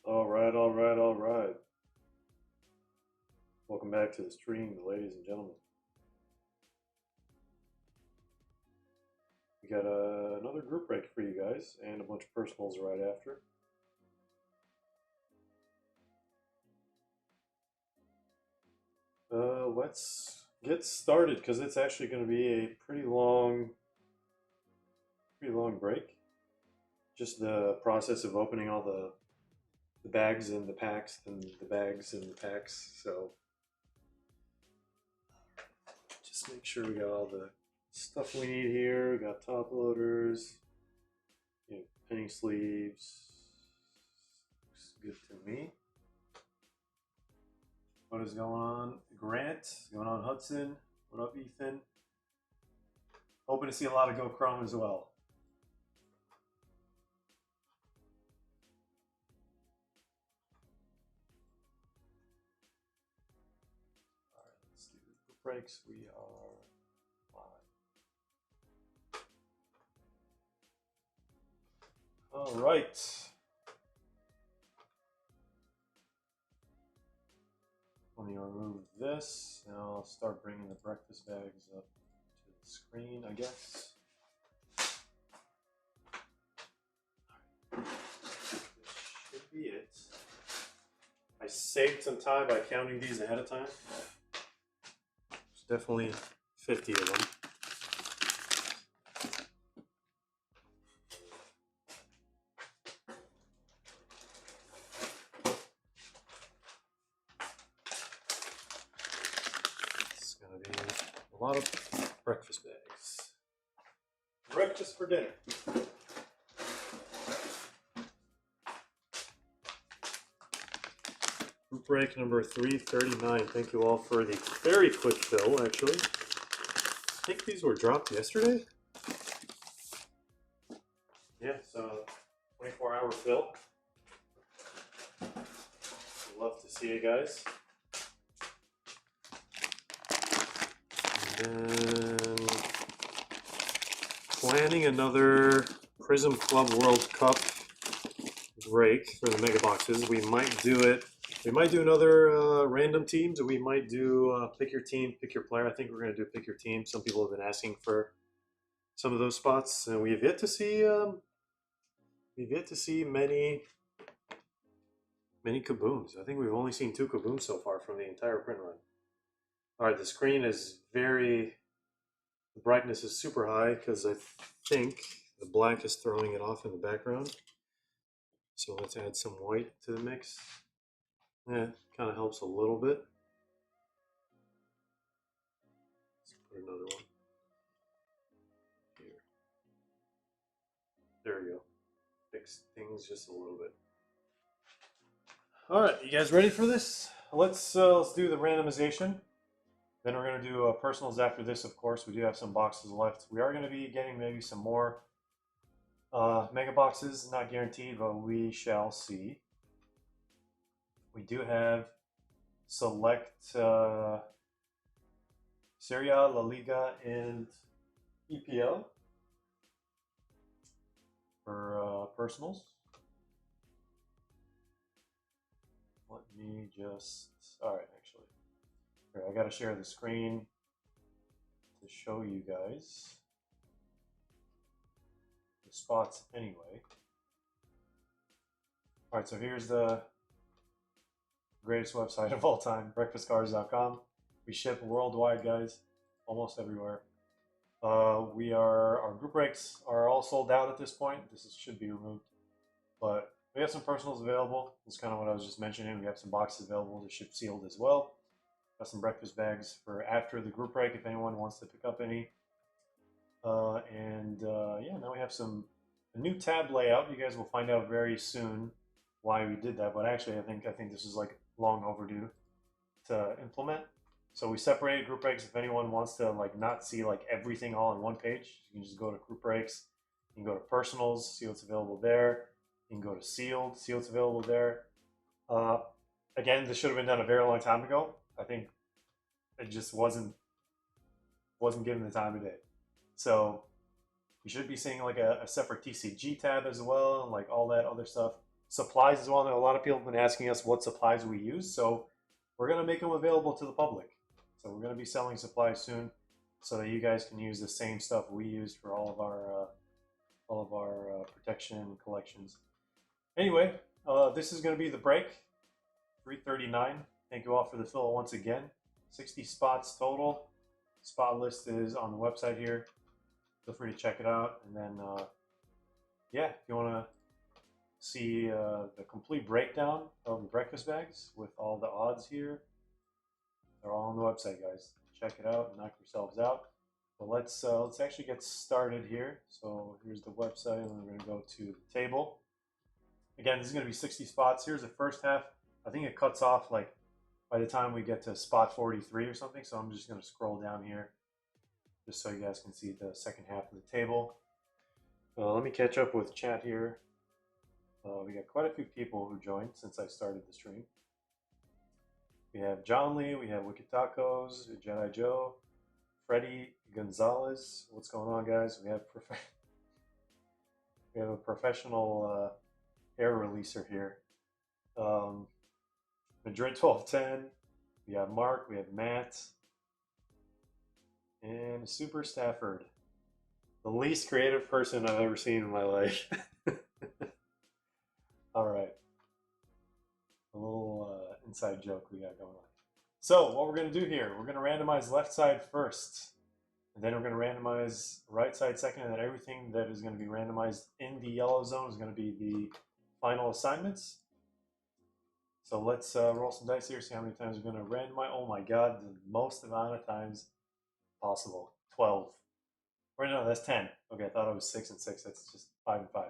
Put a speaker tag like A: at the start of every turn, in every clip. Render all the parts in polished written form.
A: All right. Welcome back to the stream, ladies and gentlemen. We got another group break for you guys and a bunch of personals right after. Let's get started because it's actually going to be a pretty long break. Just the process of opening all the bags and the packs and the bags and the packs. So just make sure we got all the stuff we need here. We got top loaders, penny sleeves. Looks good to me. What is going on? Grant, what's going on? Hudson, what up, Ethan? Hoping to see a lot of Go Chrome as well. All right, let's do group breaks. We are live. All right. Let me remove this. Now I'll start bringing the breakfast bags up to the screen, I guess. This should be it. I saved some time by counting these ahead of time. There's definitely 50 of them. A lot of breakfast bags. Breakfast for dinner. Group break number 339. Thank you all for the very quick fill, actually. I think these were dropped yesterday. Yeah, so 24-hour fill. Love to see you guys. And planning another Prism Club World Cup break for the mega boxes. We might do it. We might do another random teams, or we might do pick your team, pick your player. I think we're going to do pick your team. Some people have been asking for some of those spots, and we have yet to see. We've yet to see many kabooms. I think we've only seen 2 kabooms so far from the entire print run. All right, the screen is the brightness is super high because I think the black is throwing it off in the background. So let's add some white to the mix. Yeah, kind of helps a little bit. Let's put another one here. There we go. Fix things just a little bit. All right, you guys ready for this? Let's do the randomization. Then we're going to do personals after this, of course. We do have some boxes left. We are going to be getting maybe some more mega boxes. Not guaranteed, but we shall see. We do have select Serie A, La Liga, and EPL for personals. Let me just... All right, actually. I gotta share the screen to show you guys the spots anyway. All right, so here's the greatest website of all time, breakfastcards.com. We ship worldwide, guys, almost everywhere. Our group breaks are all sold out at this point. Should be removed, but we have some personals available. That's kind of what I was just mentioning. We have some boxes available to ship sealed as well. Got some breakfast bags for after the group break if anyone wants to pick up any. Yeah, now we have a new tab layout. You guys will find out very soon why we did that. But actually, I think this is like long overdue to implement. So we separated group breaks. If anyone wants to like not see like everything all on one page, you can just go to group breaks. You can go to personals, see what's available there. You can go to sealed, see what's available there. Again, this should have been done a very long time ago. I think it just wasn't given the time of day. So you should be seeing like a separate TCG tab as well, and like all that other stuff. supplies as well. I know a lot of people have been asking us what supplies we use, so we're going to make them available to the public. So we're going to be selling supplies soon, so that you guys can use the same stuff we used for all of our protection collections. Anyway, this is going to be the break. 339. Thank you all for the fill once again. 60 spots total. Spot list is on the website here. Feel free to check it out. And then, yeah, if you want to see the complete breakdown of the breakfast bags with all the odds here, they're all on the website, guys. Check it out and knock yourselves out. But let's actually get started here. So here's the website, and we're going to go to the table. Again, this is going to be 60 spots. Here's the first half. I think it cuts off like by the time we get to spot 43 or something. So I'm just going to scroll down here just so you guys can see the second half of the table. Let me catch up with chat here. We got quite a few people who joined since I started the stream. We have John Lee, we have Wicked Tacos, Jedi Joe, Freddie Gonzalez. What's going on, guys? We have a professional air releaser here. Madrid 1210. We have Mark. We have Matt. And Super Stafford. The least creative person I've ever seen in my life. All right. A little inside joke we got going on. So what we're going to do here, we're going to randomize left side first. And then we're going to randomize right side second. And then everything that is going to be randomized in the yellow zone is going to be the final assignments. So let's roll some dice here, see how many times we're going to randomize. Oh my god, the most amount of times possible. 12. Or no, that's 10. Okay, I thought it was 6 and 6. That's just 5 and 5.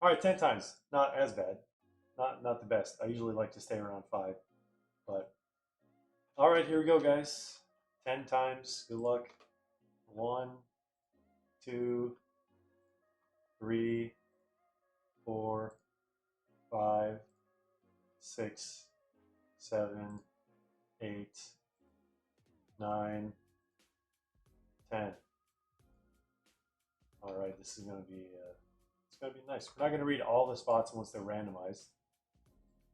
A: All right, 10 times. Not as bad. Not the best. I usually like to stay around 5. But all right, here we go, guys. 10 times. Good luck. 1, 2, 3, 4, 5, 6, 7, 8, 9, 10. All right, this is going to be it's going to be nice. We're not going to read all the spots once they're randomized,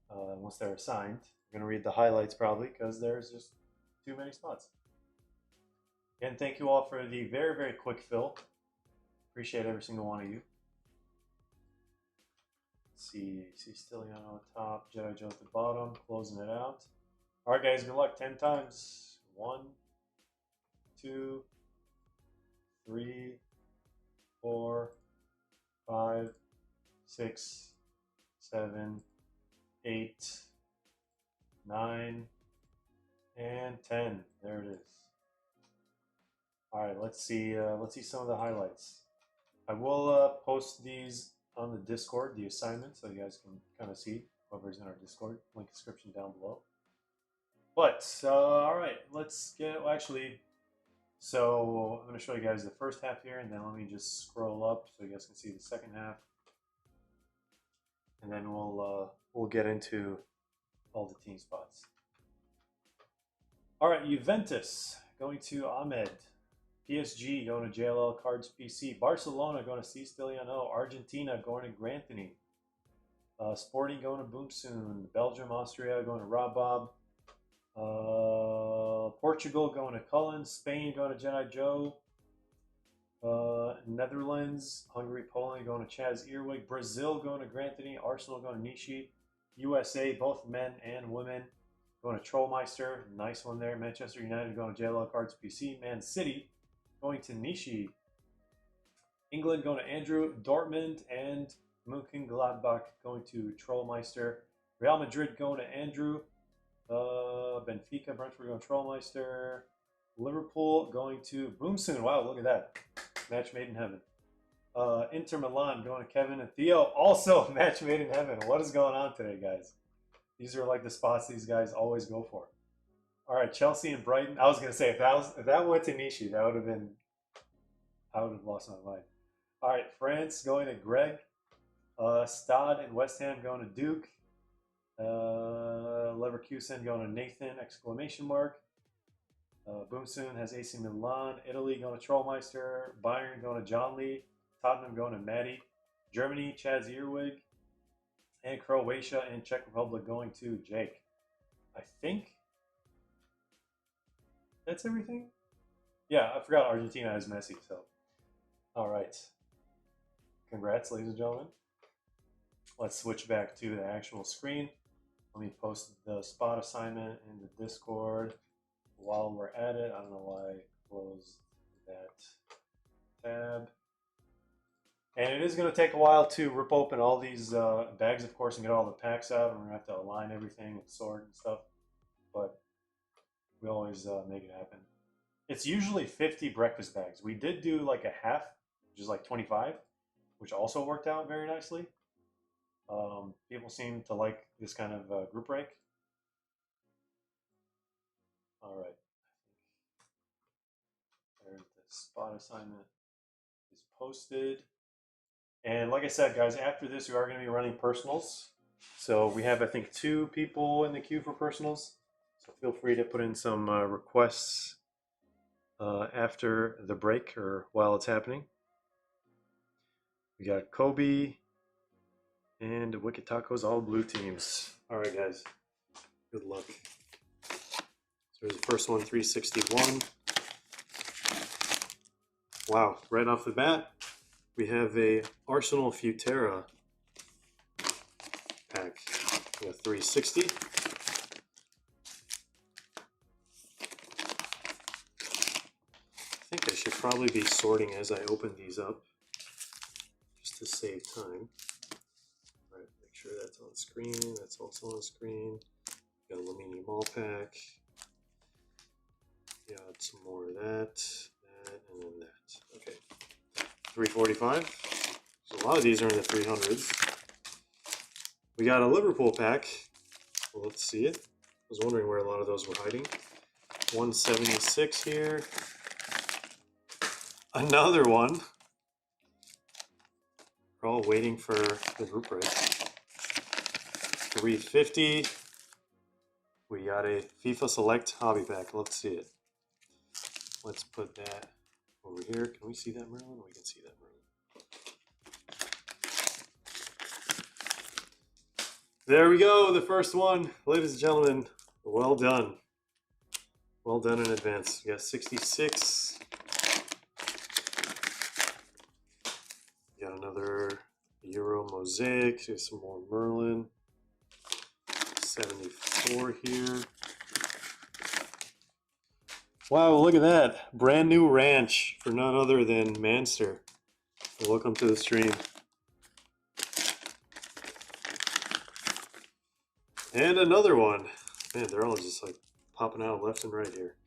A: once they're assigned. We're going to read the highlights probably because there's just too many spots. Again, thank you all for the very, very quick fill. Appreciate every single one of you. Let's see Stiliano on top, Jedi Joe at the bottom, closing it out. All right, guys, good luck. 10 times. 1, 2, 3, 4, 5, 6, 7, 8, 9, and 10. There it is. All right, let's see some of the highlights. I will post these on the Discord, the assignment, so you guys can kind of see whoever's in our Discord. Link description down below. But all right, let's get. Well, actually, so I'm going to show you guys the first half here, and then let me just scroll up so you guys can see the second half, and then we'll get into all the team spots. All right, Juventus going to Ahmed. PSG going to JLL Cards PC. Barcelona going to C. Stiliano. Argentina going to Granthony. Sporting going to Boomsoon. Belgium, Austria going to Rob Bob. Portugal going to Cullen. Spain going to Jedi Joe. Netherlands, Hungary, Poland going to Chaz Earwig. Brazil going to Granthony. Arsenal going to Nishi. USA, both men and women, going to Trollmeister. Nice one there. Manchester United going to JLL Cards PC. Man City going to Nishi. England going to Andrew. Dortmund and Mönchengladbach going to Trollmeister. Real Madrid going to Andrew. Benfica, Brentford going to Trollmeister. Liverpool going to Boomsoon. Wow, look at that. Match made in heaven. Inter Milan going to Kevin and Theo. Also match made in heaven. What is going on today, guys? These are like the spots these guys always go for. All right, Chelsea and Brighton. I was going to say, if that went to Nishi, that would have been, I would have lost my mind. All right, France going to Greg. Stade and West Ham going to Duke. Leverkusen going to Nathan, exclamation mark. Boomsoon has AC Milan. Italy going to Trollmeister. Bayern going to John Lee. Tottenham going to Maddie. Germany, Chaz Earwig. And Croatia and Czech Republic going to Jake. I think that's everything. Yeah, I forgot Argentina has Messi. So, all right. Congrats, ladies and gentlemen. Let's switch back to the actual screen. Let me post the spot assignment in the Discord while we're at it. I don't know why I closed that tab. And it is going to take a while to rip open all these bags, of course, and get all the packs out. And we're going to have to align everything and sort and stuff. But we always make it happen. It's usually 50 breakfast bags. We did do like a half, which is like 25, which also worked out very nicely. People seem to like this kind of group break. All right. There's the spot assignment is posted. And like I said, guys, after this, we are going to be running personals. So we have, I think, 2 people in the queue for personals. So feel free to put in some requests after the break or while it's happening. We got Kobe and Wicked Tacos, all blue teams. All right, guys. Good luck. So there's the first one, 361. Wow, right off the bat, we have a Arsenal Futera pack. We got 360. I think I should probably be sorting as I open these up, just to save time. All right, make sure that's on screen. That's also on screen. Got a Lamini Mall pack. Got some more of that, and then that. Okay, 345. So a lot of these are in the 300s. We got a Liverpool pack. Well, let's see it. I was wondering where a lot of those were hiding. 176 here. Another one. We're all waiting for the group break. 350. We got a FIFA Select Hobby Pack. Let's see it. Let's put that over here. Can we see that, Merlin? We can see that, Merlin. There we go, the first one. Ladies and gentlemen, well done. Well done in advance. We got 66. We got another Euro Mosaic. Here's some more Merlin. 74 here. Wow, look at that. Brand new ranch for none other than Manster. Welcome to the stream. And another one. Man, they're all just like popping out left and right here.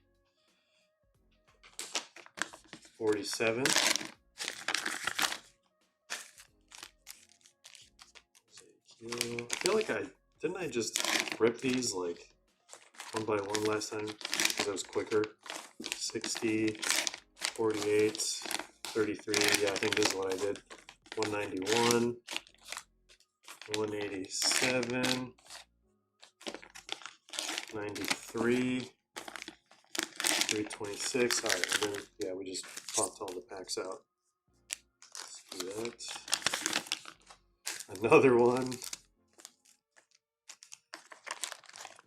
A: 47. I feel like didn't I just rip these like one by one last time because I was quicker. 60, 48, 33. Yeah, I think this is what I did. 191, 187, 93, 326. All right, and then yeah, we just popped all the packs out. Let's do that. Another one.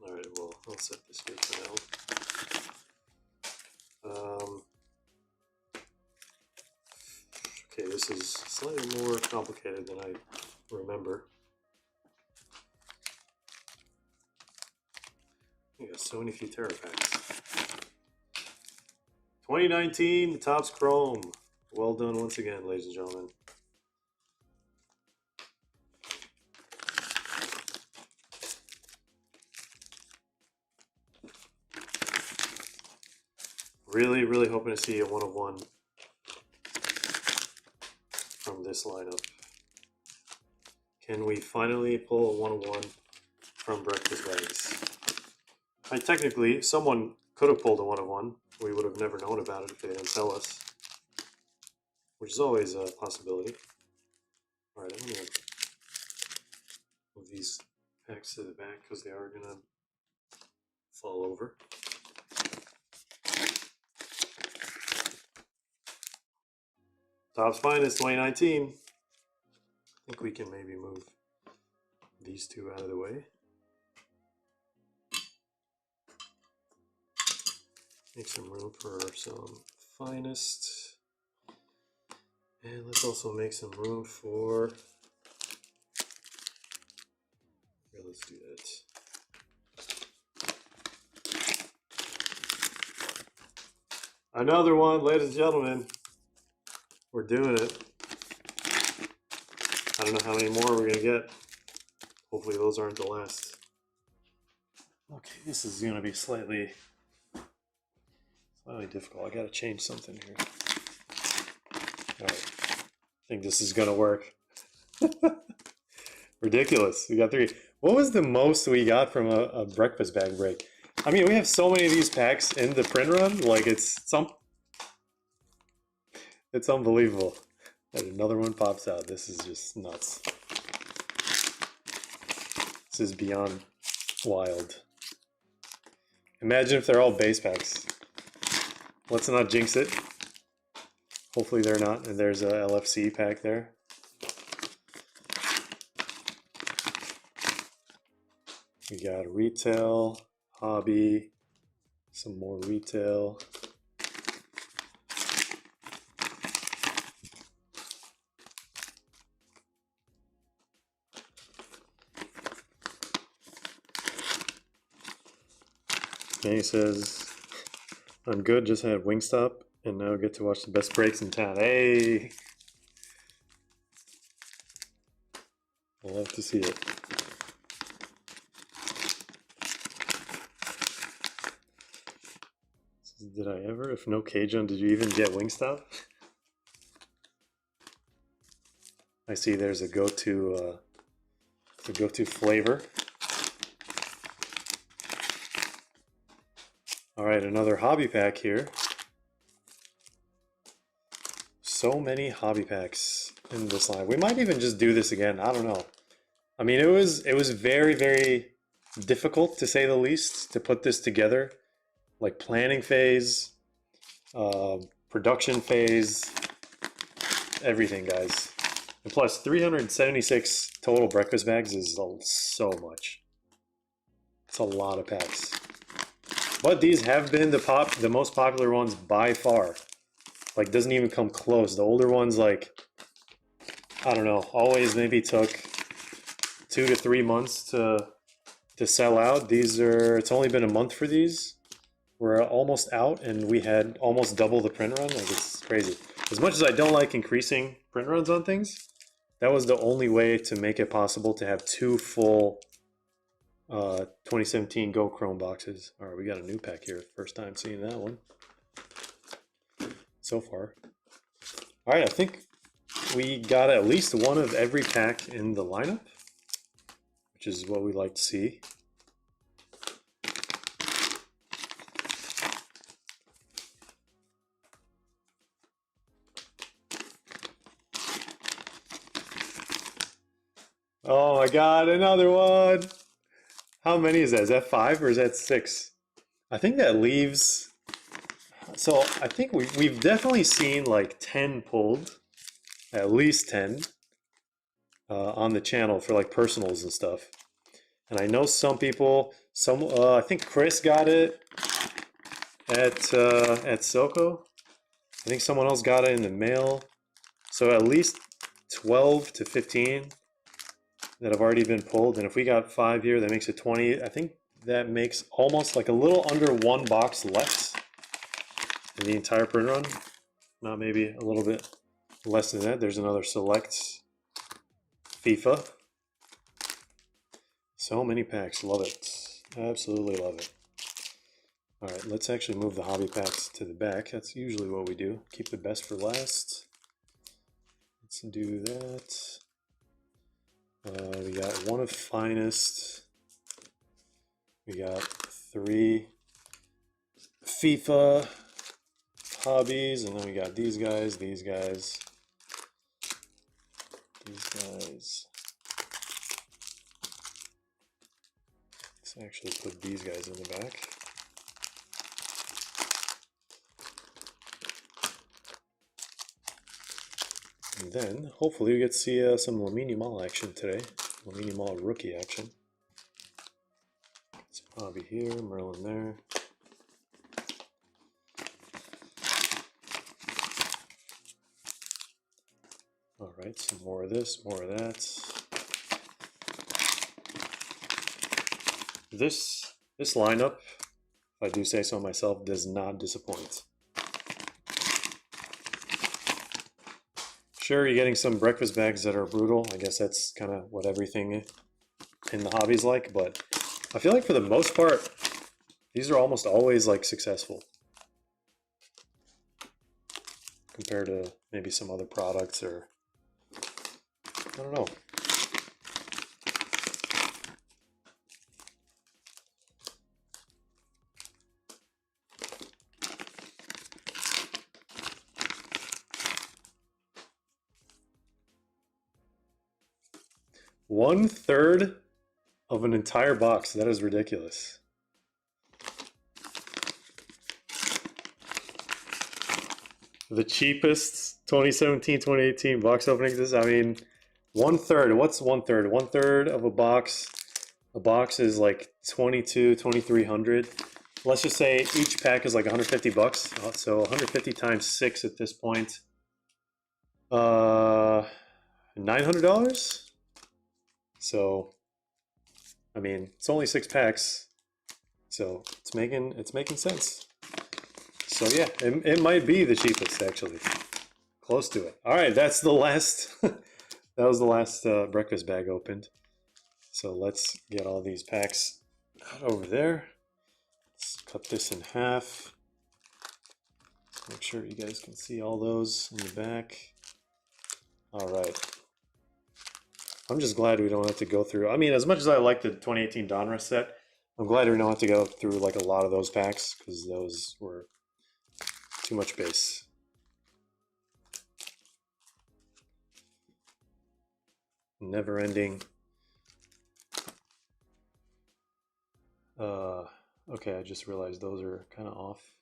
A: All right, well, I'll set this here for now. Okay, this is slightly more complicated than I remember. You got so many Futera packs. 2019 Topps Chrome. Well done once again, ladies and gentlemen. Really, really hoping to see a 1 of 1 from this lineup. Can we finally pull a 1 of 1 from breakfast bags? Technically, someone could have pulled a 1 of 1. We would have never known about it if they didn't tell us, which is always a possibility. All right, I'm going to move these packs to the back because they are going to fall over. Topps Finest 2019. I think we can maybe move these two out of the way. Make some room for some finest. And let's also make some room for, here, let's do that. Another one, ladies and gentlemen. We're doing it. I don't know how many more we're gonna get. Hopefully those aren't the last. Okay, this is gonna be slightly difficult. I gotta change something here. All right, I think this is gonna work. Ridiculous. We got 3. What was the most we got from a breakfast bag break? I mean, we have so many of these packs in the print run. Like it's unbelievable. And another one pops out. This is just nuts. This is beyond wild. Imagine if they're all base packs. Let's not jinx it. Hopefully they're not. And there's a LFC pack there. We got retail, hobby, some more retail. And he says, I'm good, just had Wingstop, and now get to watch the best breaks in town. Hey! I'll love to see it. Did I ever? If no Cajun, did you even get Wingstop? I see there's a go-to flavor. All right, another hobby pack here. So many hobby packs in this line. We might even just do this again. I don't know. I mean, it was very, very difficult, to say the least, to put this together. Like planning phase, production phase, everything, guys. And plus, 376 total breakfast bags is so much. It's a lot of packs. But these have been the most popular ones by far. Like, doesn't even come close. The older ones, like, I don't know, always maybe took 2 to 3 months to sell out. It's only been a month for these. We're almost out, and we had almost double the print run. Like, it's crazy. As much as I don't like increasing print runs on things, that was the only way to make it possible to have 2 full 2017 Go Chrome boxes. All right, we got a new pack here. First time seeing that one so far. All right, I think we got at least one of every pack in the lineup, which is what we like to see. Oh my God, another one. How many is that? Is that 5 or is that 6? I think that leaves, so I think we've definitely seen like 10 pulled, at least 10 on the channel for like personals and stuff. And I know some people, I think Chris got it at SoCo. I think someone else got it in the mail. So at least 12 to 15 that have already been pulled. And if we got 5 here, that makes it 20. I think that makes almost like a little under 1 box left in the entire print run. Not maybe a little bit less than that. There's another select FIFA. So many packs. Love it. Absolutely love it. All right, let's actually move the hobby packs to the back. That's usually what we do. Keep the best for last. Let's do that. We got one of finest. We got 3 FIFA hobbies, and then we got these guys, these guys, these guys. Let's actually put these guys in the back. And then, hopefully, we get to see some Lamine Yamal action today. Mini Mall rookie action. Some Hobby here, Merlin there. All right, some more of this, more of that. This lineup, if I do say so myself, does not disappoint. Sure, you're getting some breakfast bags that are brutal. I guess that's kind of what everything in the hobby's like, but I feel like for the most part, these are almost always like successful compared to maybe some other products, or I don't know. One-third of an entire box. That is ridiculous. The cheapest 2017, 2018 box openings is, I mean, one-third. What's one-third? One-third of a box. A box is like 2,300. Let's just say each pack is like 150 bucks. So 150 times 6 at this point. $900? So, I mean, it's only 6 packs, so it's making sense. So yeah, it might be the cheapest actually, close to it. All right, that's the last. That was the last breakfast bag opened. So let's get all these packs out over there. Let's cut this in half. Make sure you guys can see all those in the back. All right. I'm just glad we don't have to go through. I mean, as much as I like the 2018 Donruss set, I'm glad we don't have to go through like a lot of those packs, because those were too much base. Never ending. Okay, I just realized those are kind of off.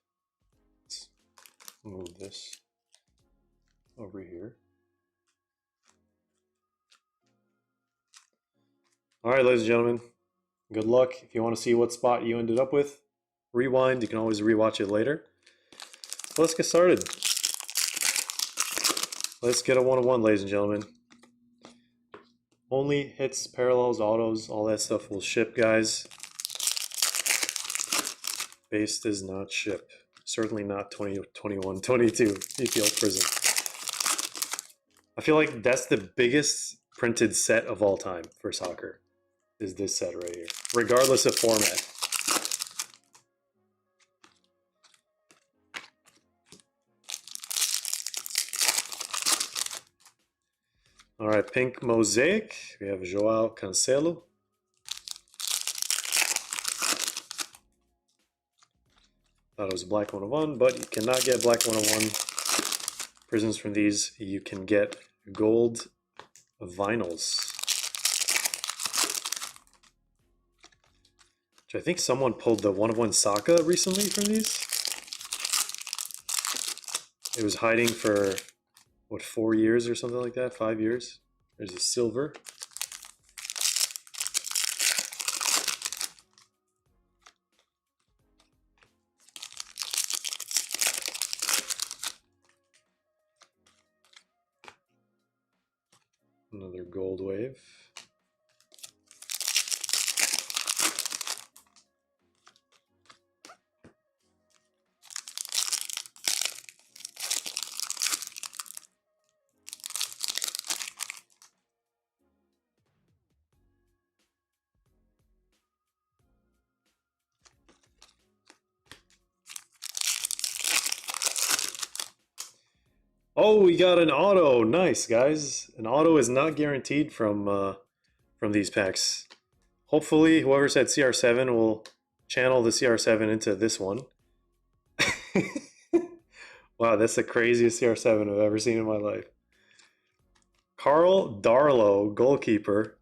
A: Let's move this over here. All right, ladies and gentlemen, good luck. If you want to see what spot you ended up with, rewind. You can always rewatch it later. Let's get started. Let's get a one-on-one, ladies and gentlemen. Only hits, parallels, autos, all that stuff will ship, guys. Base does not ship. Certainly not 20, 21, 22 EPL Prism. I feel like that's the biggest printed set of all time for soccer. Is this set right here, regardless of format. All right, pink mosaic. We have Joao Cancelo. Thought it was a black 101, but you cannot get black 101 prisms from these. You can get gold vinyls. I think someone pulled the 101 SoCo recently from these. It was hiding for, what, 4 years or something like that? 5 years? There's a silver. Another gold wave. Oh, we got an auto. Nice, guys. An auto is not guaranteed from these packs. Hopefully, whoever said CR7 will channel the CR7 into this one. Wow, that's the craziest CR7 I've ever seen in my life. Carl Darlow, goalkeeper.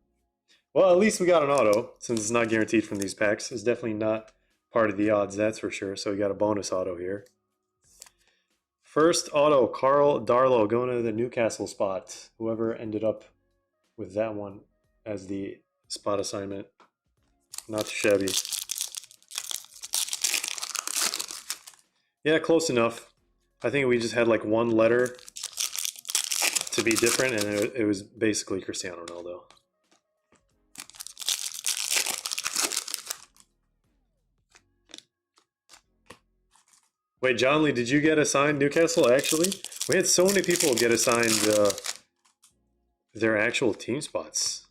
A: Well, at least we got an auto, since it's not guaranteed from these packs. It's definitely not part of the odds, that's for sure. So we got a bonus auto here. First auto, Carl Darlow, going to the Newcastle spot. Whoever ended up with that one as the spot assignment. Not shabby. Yeah, close enough. I think we just had like one letter to be different, and it was basically Cristiano Ronaldo. Wait, John Lee, did you get assigned Newcastle, actually? We had so many people get assigned their actual team spots.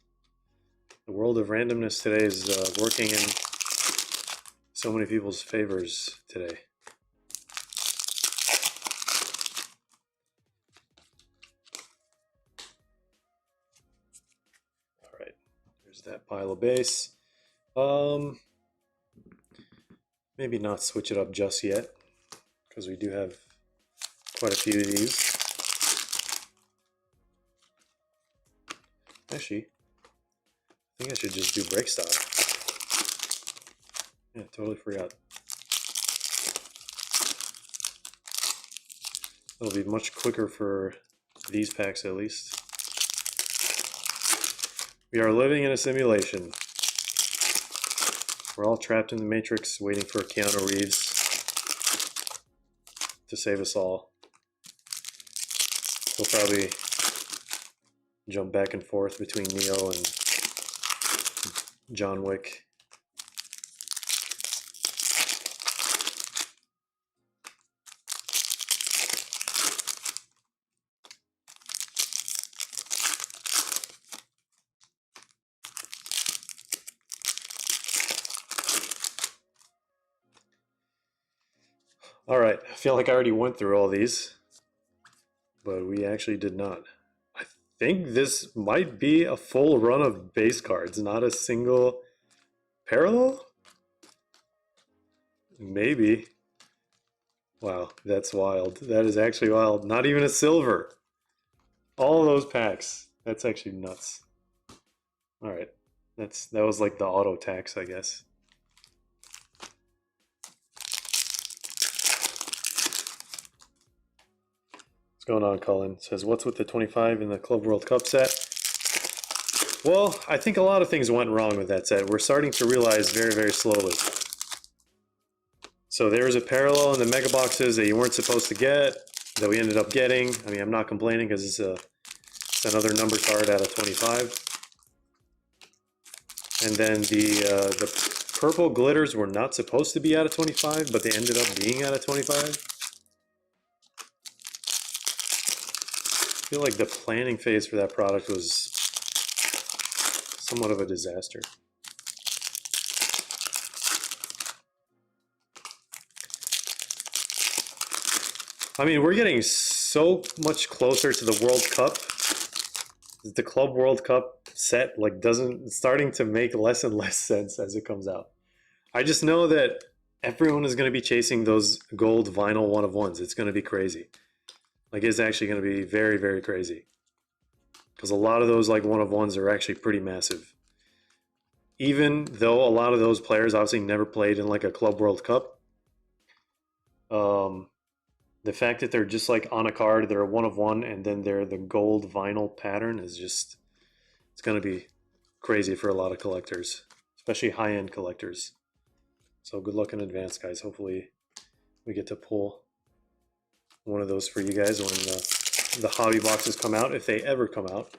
A: The world of randomness today is working in so many people's favors today. All right, there's that pile of base. Maybe not switch it up just yet, because we do have quite a few of these. Actually, I think I should just do break style. Yeah, totally forgot. It'll be much quicker for these packs at least. We are living in a simulation. We're all trapped in the Matrix waiting for Keanu Reeves to save us all. He'll probably jump back and forth between Neo and John Wick. All right, I feel like I already went through all these, but we actually did not. I think this might be a full run of base cards, not a single parallel? Maybe. Wow, that's wild. That is actually wild. Not even a silver. All those packs. That's actually nuts. All right, that was like the auto tax, I guess. What's going on, Colin? It says, what's with the 25 in the Club World Cup set? Well, I think a lot of things went wrong with that set. We're starting to realize very, very slowly. So there's a parallel in the mega boxes that you weren't supposed to get, that we ended up getting. I mean, I'm not complaining because it's another number card out of 25. And then the purple glitters were not supposed to be out of 25, but they ended up being out of 25. I feel like the planning phase for that product was somewhat of a disaster. I mean, we're getting so much closer to the World Cup. The Club World Cup set starting to make less and less sense as it comes out. I just know that everyone is going to be chasing those gold vinyl 1-of-1s. It's going to be crazy. Like, it's actually going to be very, very crazy. Because a lot of those 1-of-1s are actually pretty massive. Even though a lot of those players obviously never played in a Club World Cup, the fact that they're just on a card, they're a 1-of-1, and then they're the gold vinyl pattern is just, it's going to be crazy for a lot of collectors, especially high-end collectors. So good luck in advance, guys. Hopefully we get to pull one of those for you guys when the hobby boxes come out, if they ever come out.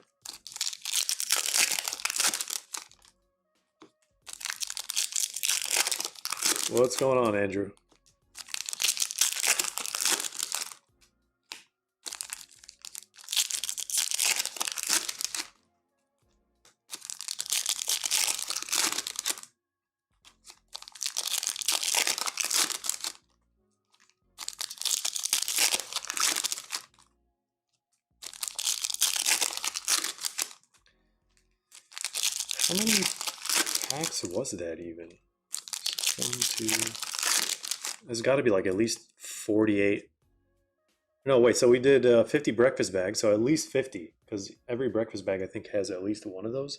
A: What's going on, Andrew? How many packs was that even? 1, 2. There's got to be at least 48. No, wait. So we did 50 breakfast bags, so at least 50, because every breakfast bag I think has at least one of those.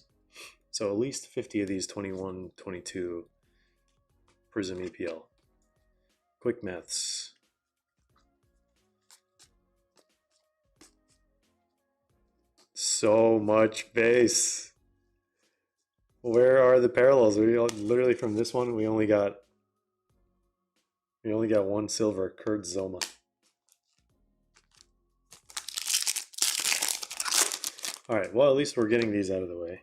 A: So at least 50 of these 21, 22 Prism EPL. Quick maths. So much base. Where are the parallels? Literally from this one, we only got one silver. Kurt Zoma. All right. Well, at least we're getting these out of the way.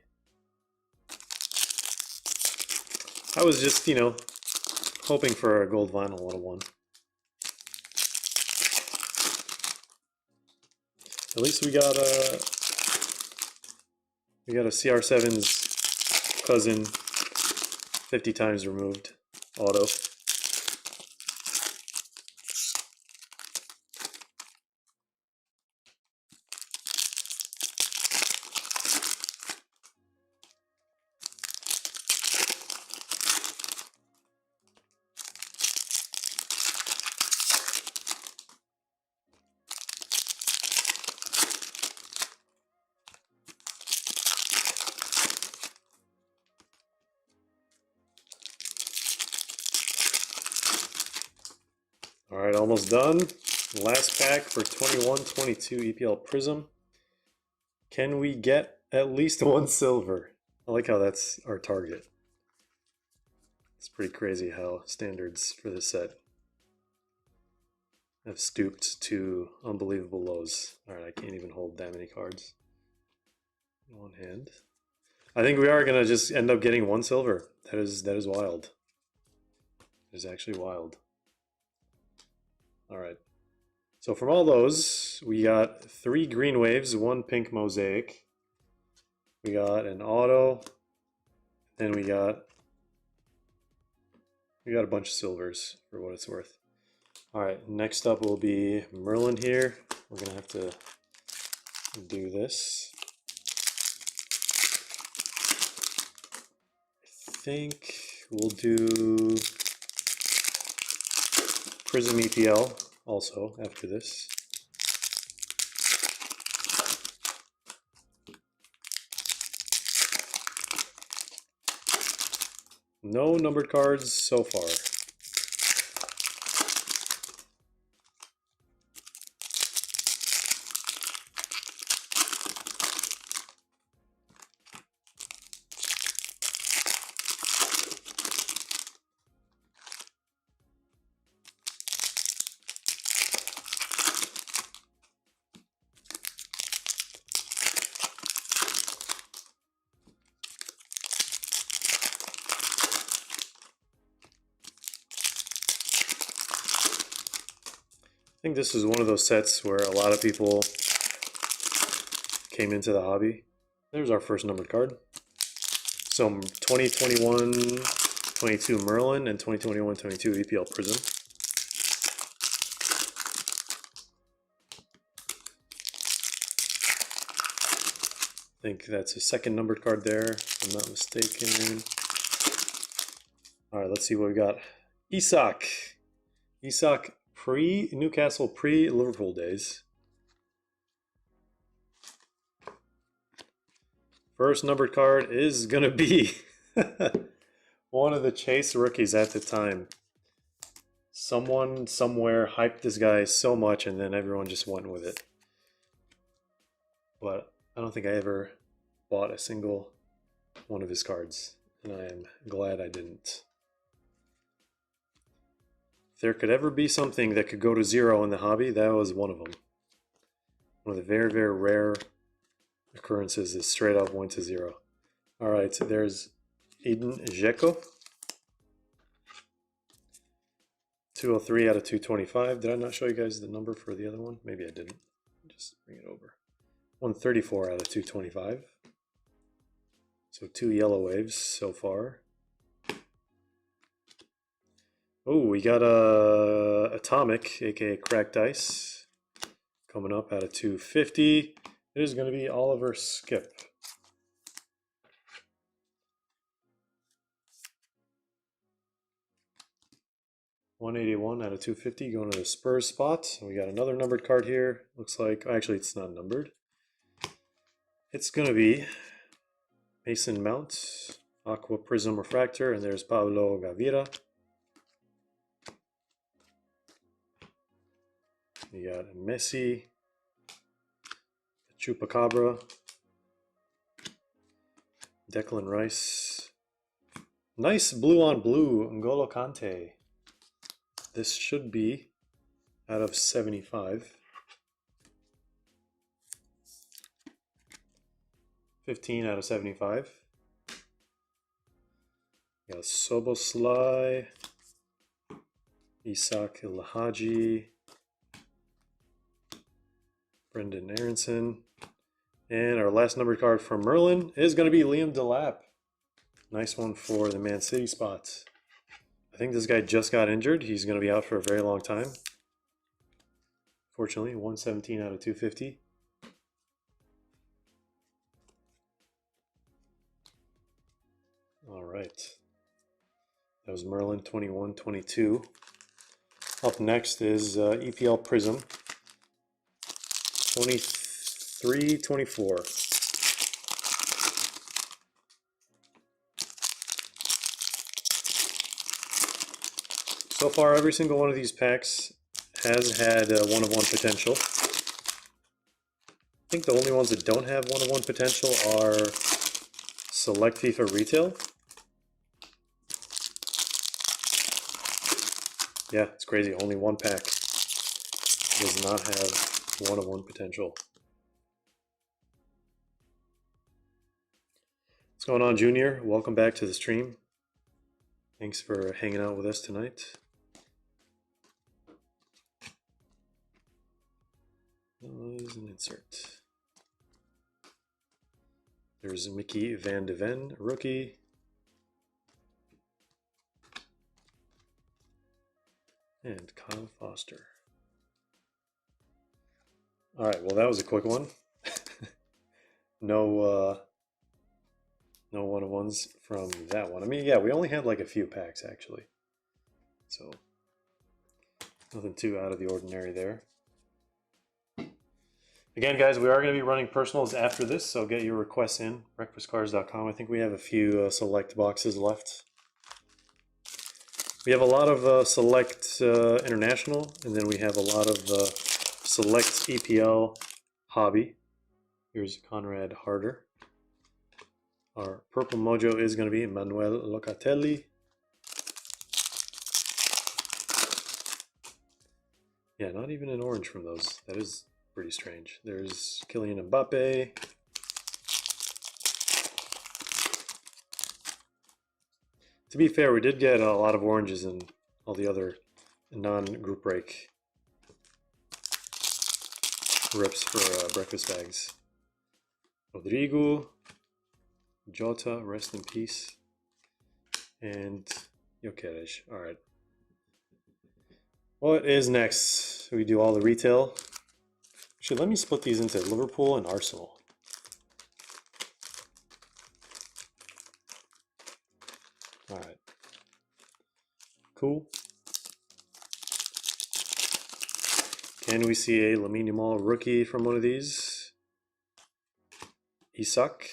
A: I was just, hoping for a gold vinyl 101. At least we got a CR7's cousin, 50 times removed, auto. All right, almost done. Last pack for 21-22 EPL Prism. Can we get at least one silver? I like how that's our target. It's pretty crazy how standards for this set have stooped to unbelievable lows. All right, I can't even hold that many cards in one hand. I think we are gonna just end up getting one silver. That is wild. It is actually wild. All right. So from all those, we got 3 green waves, 1 pink mosaic. We got an auto, then we got a bunch of silvers for what it's worth. All right, next up will be Merlin here. We're gonna have to do this. I think we'll do Prism EPL also after this. No numbered cards so far. I think this is one of those sets where a lot of people came into the hobby. There's our first numbered card. So 2021-22 Merlin and 2021-22 EPL Prism. I think that's a second numbered card there, if I'm not mistaken. All right, let's see what we got. Isak pre-Newcastle, pre-Liverpool days. First numbered card is going to be one of the Chase rookies at the time. Someone somewhere hyped this guy so much and then everyone just went with it. But I don't think I ever bought a single one of his cards, and I am glad I didn't. If there could ever be something that could go to 0 in the hobby, that was one of them. One of the very, very rare occurrences that straight up went to 0. All right, so there's Eden Dzeko. 203 out of 225. Did I not show you guys the number for the other one? Maybe I didn't. Just bring it over. 134 out of 225. So 2 yellow waves so far. Oh, we got a Atomic, aka Cracked Ice, coming up out of 250. It is going to be Oliver Skip. $181 out of 250 going to the Spurs spot. We got another numbered card here. Looks like, actually it's not numbered. It's going to be Mason Mount, Aqua Prism Refractor, and there's Pablo Gavira. You got Messi, Chupacabra, Declan Rice. Nice blue on blue, N'Golo Kante. This should be out of 75. 15 out of 75. Got Soboslai, Isak Ilhaji, Brendan Aronson. And our last numbered card from Merlin is going to be Liam Delap. Nice one for the Man City spots. I think this guy just got injured. He's going to be out for a very long time. Fortunately, 117 out of 250. All right. That was Merlin 21-22. Up next is EPL Prism 23-24. So far, every single one of these packs has had one-of-one potential. I think the only ones that don't have one-of-one potential are Select FIFA Retail. Yeah, it's crazy. Only one pack does not have one-of-one potential. What's going on, Junior? Welcome back to the stream. Thanks for hanging out with us tonight. Is an insert. There's Mickey Van de Ven, rookie. And Kyle Foster. All right, well, that was a quick one. No one-of-ones from that one. I mean, yeah, we only had like a few packs actually, so nothing too out of the ordinary there. Again, guys, we are going to be running personals after this, so get your requests in, breakfastcards.com. I think we have a few select boxes left. We have a lot of select international, and then we have a lot of select EPL hobby. Here's Conrad Harder. Our purple mojo is going to be Manuel Locatelli. Yeah, not even an orange from those. That is pretty strange. There's Kylian Mbappe. To be fair, we did get a lot of oranges in all the other non-group break rips for breakfast bags. Rodrigo, Jota, rest in peace, and Jokeres. All right. What is next? We do all the retail. Actually, let me split these into Liverpool and Arsenal. All right. Cool. Can we see a Lamine Yamal rookie from one of these? Isak.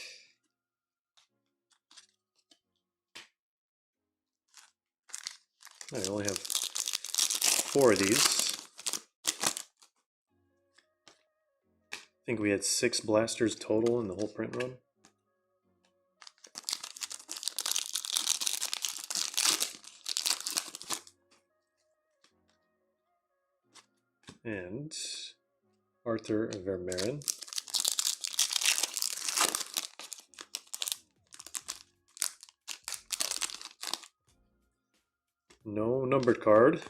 A: I only have 4 of these. I think we had 6 blasters total in the whole print run. And Arthur Vermeeren. No numbered card.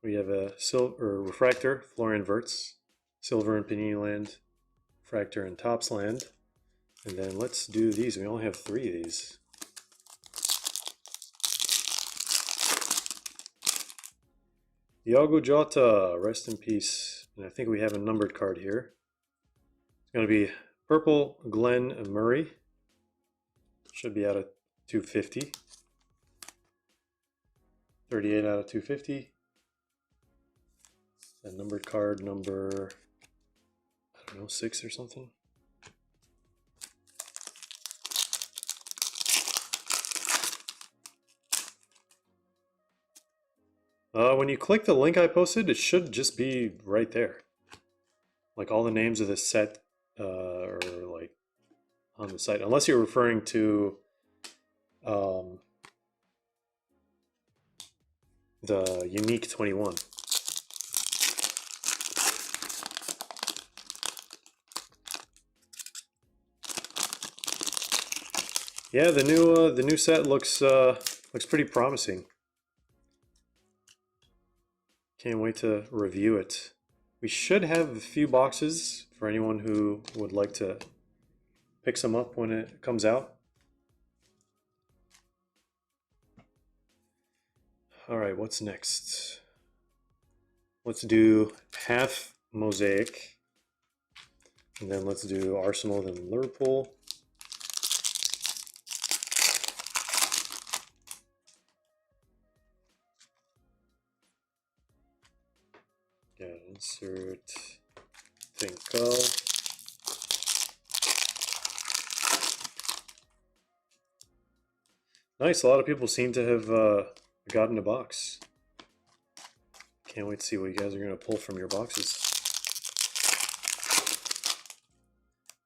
A: We have a silver refractor, Florian Wirtz, silver and Panini Land, refractor and Topps Land. And then let's do these. We only have 3 of these. Diogo Jota, rest in peace. And I think we have a numbered card here. It's going to be purple Glenn Murray. Should be out of 250. 38 out of 250. And numbered card number, I don't know, 6 or something. When you click the link I posted, it should just be right there. Like all the names of the set are like on the site, unless you're referring to the Unique 21. Yeah, the new set looks pretty promising. Can't wait to review it. We should have a few boxes for anyone who would like to pick some up when it comes out. All right, what's next? Let's do half Mosaic, and then let's do Arsenal, then Liverpool. Yeah, insert Finkel. Nice, a lot of people seem to have gotten a box. Can't wait to see what you guys are going to pull from your boxes.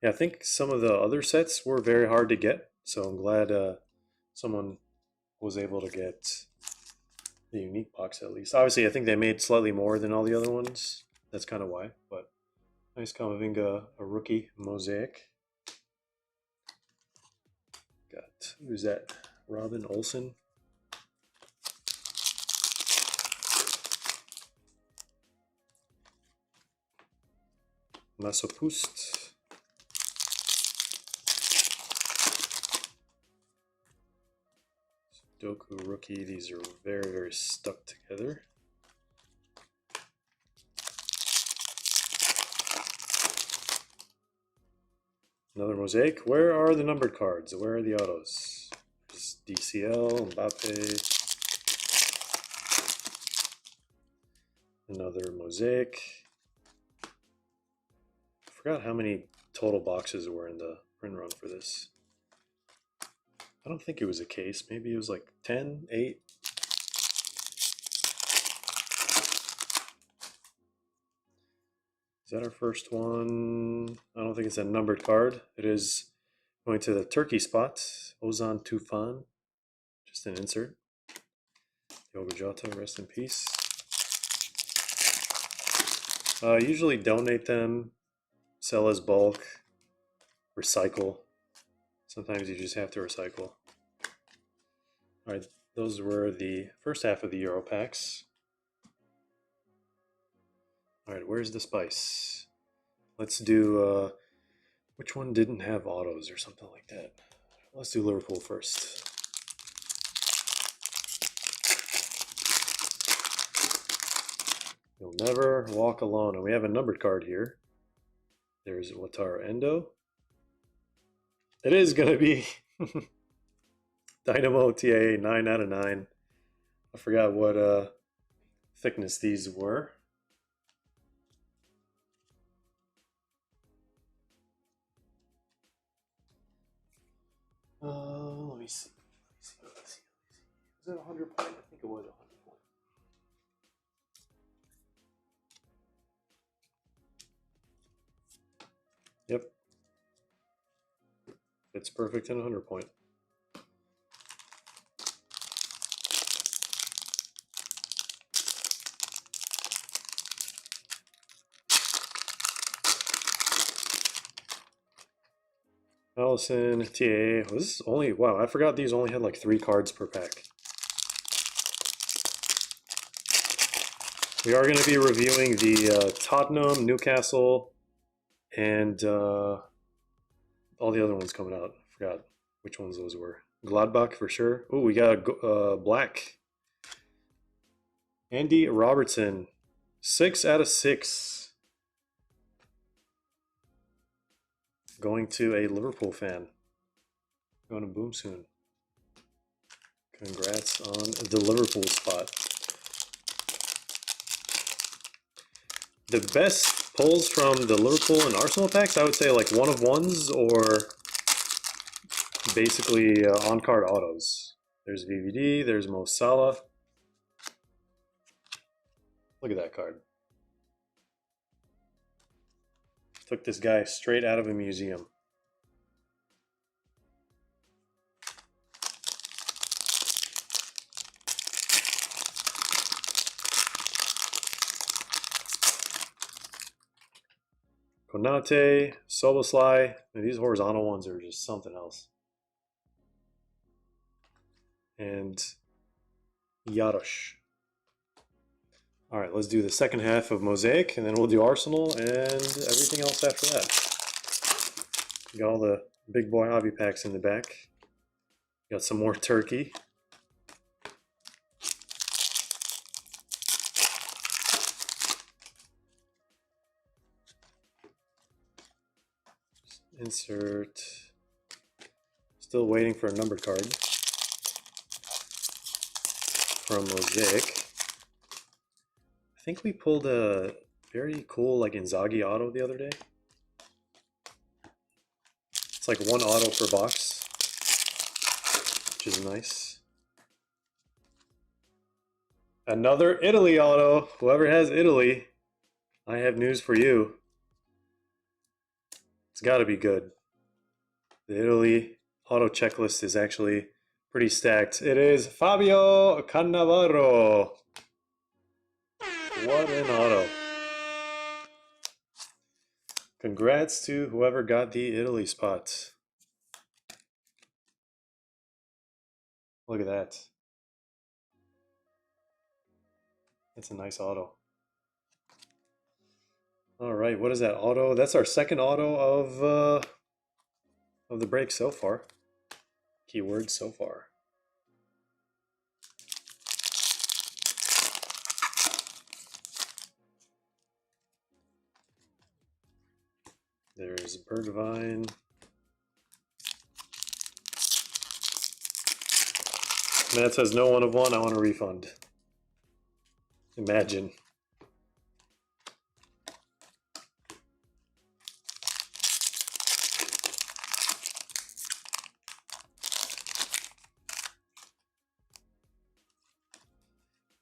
A: Yeah, I think some of the other sets were very hard to get, so I'm glad someone was able to get the unique box at least. Obviously, I think they made slightly more than all the other ones. That's kind of why, but nice Kamavinga, a rookie Mosaic. Got, who's that? Robin Olsen. Masopust. Doku rookie. These are very, very stuck together. Another Mosaic. Where are the numbered cards? Where are the autos? There's DCL, Mbappe. Another Mosaic. I forgot how many total boxes were in the print run for this. I don't think it was a case. Maybe it was like 10, 8. Is that our first one? I don't think it's a numbered card. It is going to the Turkey spot. Ozan Tufan. Just an insert. Diogo Jota, rest in peace. Usually donate them, sell as bulk, recycle. Sometimes you just have to recycle. All right, those were the first half of the Euro packs. All right, where's the spice? Let's do, which one didn't have autos or something like that? Let's do Liverpool first. You'll never walk alone. And we have a numbered card here. There's Wataru Endo. It is going to be Dynamo TAA 9 out of 9. I forgot what thickness these were. Let me see. Was it 100 point? I think it was 100 point. Yep. It's perfect in 100 point. Allison, TA, was this only, wow, I forgot these only had like 3 cards per pack. We are going to be reviewing the Tottenham, Newcastle, and all the other ones coming out. I forgot which ones those were. Gladbach for sure. Oh, we got a black. Andy Robertson, 6 out of 6. Going to a Liverpool fan. Going to boom soon. Congrats on the Liverpool spot. The best pulls from the Liverpool and Arsenal packs, I would say like one of ones or basically on-card autos. There's VVD, there's Mo Salah. Look at that card. Took this guy straight out of a museum. Konate, Soboslai. These horizontal ones are just something else. And Yarosh. All right, let's do the second half of Mosaic, and then we'll do Arsenal and everything else after that. Got all the big boy hobby packs in the back. Got some more turkey. Insert. Still waiting for a numbered card from Mosaic. I think we pulled a very cool like Inzaghi auto the other day. It's like one auto per box, which is nice. Another Italy auto. Whoever has Italy, I have news for you. It's got to be good. The Italy auto checklist is actually pretty stacked. It is Fabio Cannavaro. What an auto. Congrats to whoever got the Italy spot. Look at that. That's a nice auto. All right, what is that auto? That's our second auto of the break so far. Keyword so far. There's Bergvine. Matt says no 1 of 1. I want a refund. Imagine.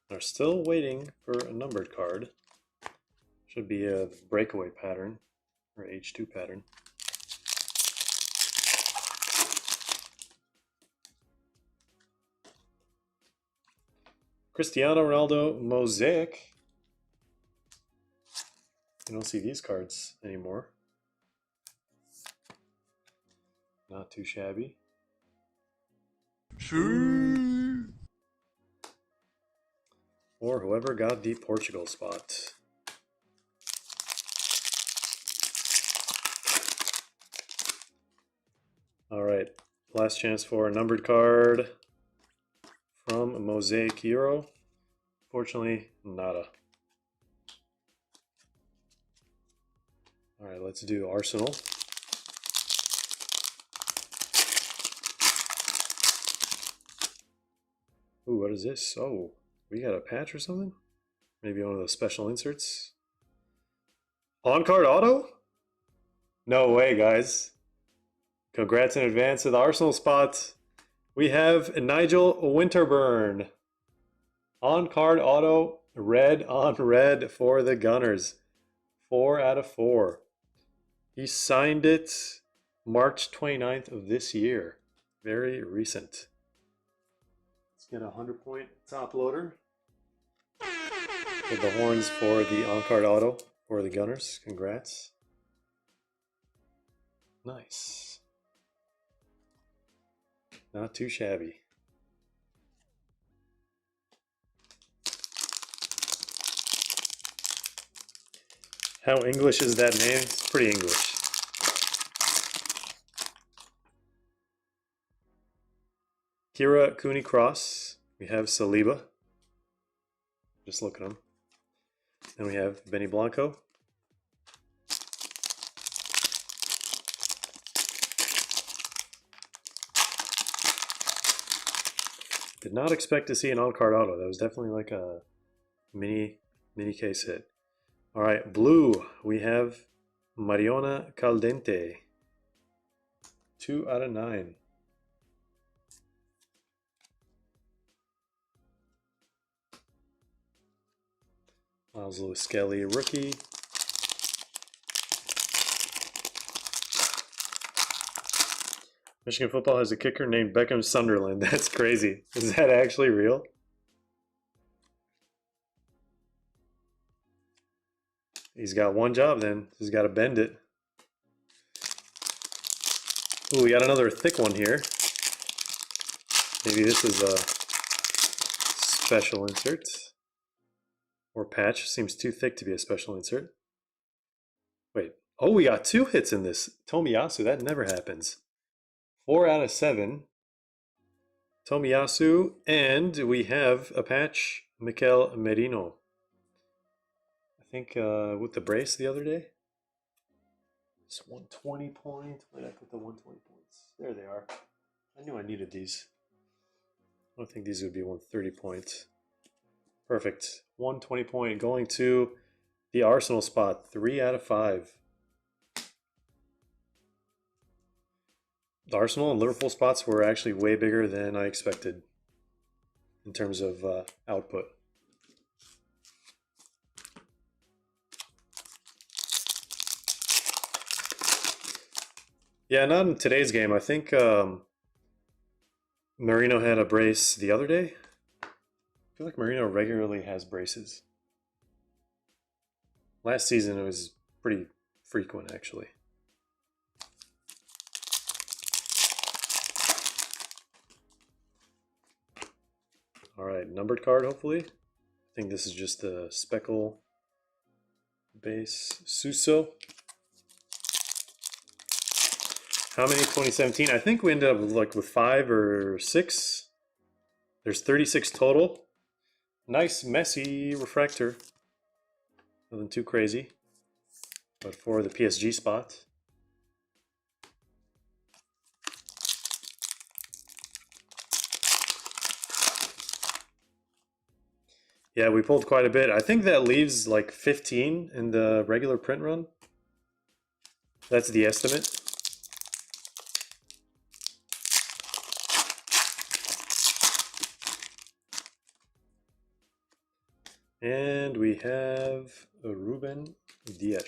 A: They're still waiting for a numbered card. Should be a breakaway pattern or H2 pattern. Cristiano Ronaldo Mosaic. You don't see these cards anymore. Not too shabby. Or whoever got the Portugal spot. All right, last chance for a numbered card from Mosaic Euro. Fortunately, nada. All right, let's do Arsenal. Ooh, what is this? Oh, we got a patch or something? Maybe one of those special inserts? On-card auto? No way, guys. Congrats in advance to the Arsenal spot. We have Nigel Winterburn. On-card auto, red on red for the Gunners. 4 out of 4. He signed it March 29th of this year. Very recent. Let's get a 100-point top loader. Get the horns for the on-card auto for the Gunners. Congrats. Nice. Not too shabby. How English is that name? It's pretty English. Kira Cooney Cross. We have Saliba. Just look at him. Then we have Benny Blanco. Did not expect to see an on-card auto. That was definitely like a mini case hit. All right, blue. We have Mariona Caldente. 2 out of 9. Miles Lewis Skelly, rookie. Michigan football has a kicker named Beckham Sunderland. That's crazy. Is that actually real? He's got one job then. He's got to bend it. Ooh, we got another thick one here. Maybe this is a special insert. Or patch. Seems too thick to be a special insert. Wait. Oh, we got 2 hits in this. Tomiyasu, that never happens. 4 out of 7. Tomiyasu, and we have a patch, Mikel Merino. I think with the brace the other day. It's 120 points. Where did I put the 120 points? There they are. I knew I needed these. I don't think these would be 130 points. Perfect. 120 point going to the Arsenal spot. 3 out of 5. The Arsenal and Liverpool spots were actually way bigger than I expected in terms of output. Yeah, not in today's game. I think Marino had a brace the other day. I feel like Marino regularly has braces. Last season it was pretty frequent, actually. All right, numbered card, hopefully. I think this is just the speckle base. SoCo. How many 2017? I think we ended up with 5 or 6. There's 36 total. Nice messy refractor. Nothing too crazy. But for the PSG spot. Yeah, we pulled quite a bit. I think that leaves like 15 in the regular print run. That's the estimate. And we have a Ruben Dias.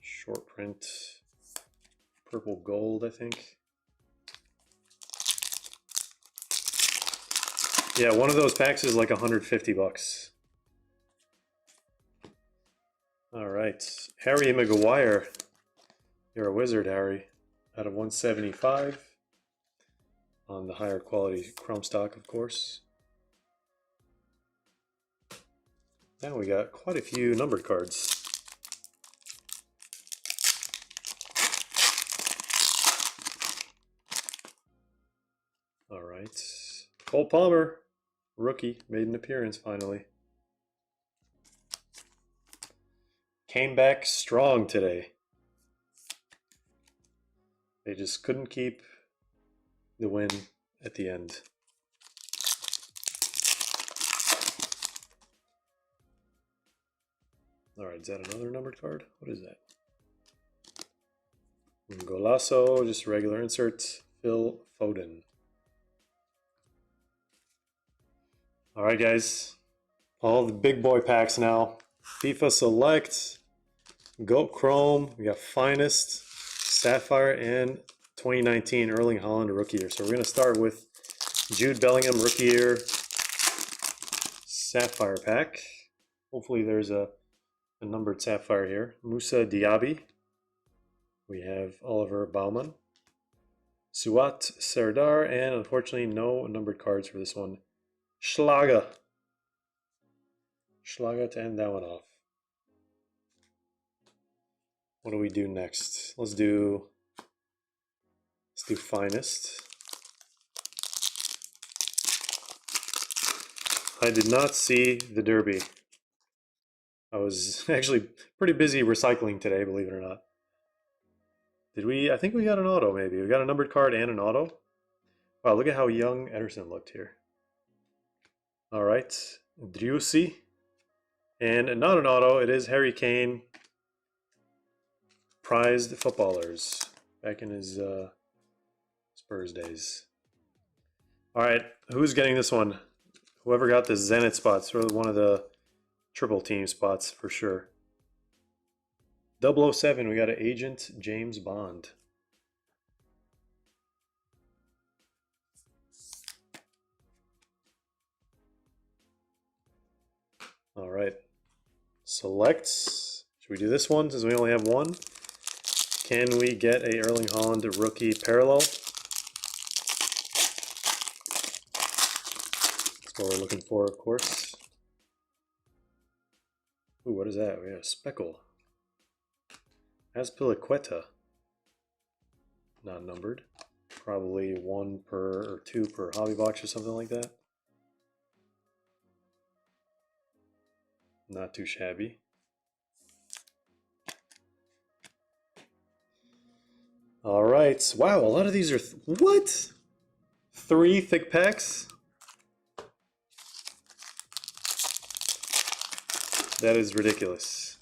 A: Short print, purple gold, I think. Yeah, one of those packs is like 150 bucks. All right, Harry Maguire. You're a wizard, Harry. Out of 175. On the higher quality chrome stock, of course. Now we got quite a few numbered cards. All right, Cole Palmer, rookie, made an appearance finally. Came back strong today. They just couldn't keep the win at the end. All right, is that another numbered card? What is that? Golasso, just regular insert. Phil Foden. All right, guys. All the big boy packs now. FIFA Select, Goat Chrome, we got Finest, Sapphire, and 2019 Erling Haaland Rookie Year. So we're going to start with Jude Bellingham Rookie Year Sapphire pack. Hopefully there's a numbered Sapphire here. Moussa Diaby. We have Oliver Baumann. Suat Serdar, and unfortunately no numbered cards for this one. Schlager. Schlager to end that one off. What do we do next? Let's do Finest. I did not see the Derby. I was actually pretty busy recycling today, believe it or not. Did we? I think we got an auto, maybe. We got a numbered card and an auto. Wow, look at how young Ederson looked here. All right, Driussi. And not an auto, it is Harry Kane. Prized footballers back in his Spurs days. All right, who's getting this one? Whoever got the Zenit spots, or one of the triple team spots for sure. 007, we got an Agent James Bond. Select. Should we do this one since we only have one? Can we get a Erling Haaland rookie parallel? That's what we're looking for, of course. Ooh, what is that? We have a speckle. Azpilicueta. Not numbered. Probably 1 per or 2 per hobby box or something like that. Not too shabby. All right. Wow, a lot of these are what? 3 thick packs? That is ridiculous.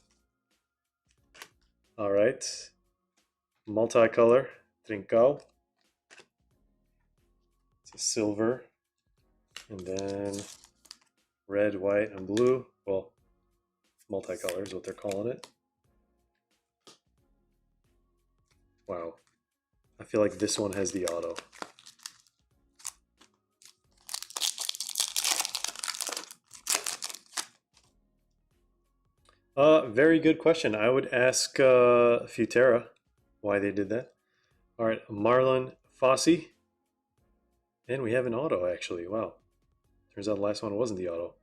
A: All right. Multicolor, Trincao. It's a silver. And then red, white, and blue. Well, multicolor is what they're calling it. Wow. I feel like this one has the auto. Very good question. I would ask Futera why they did that. All right, Marlon Fossey. And we have an auto, actually. Wow. Turns out the last one wasn't the auto.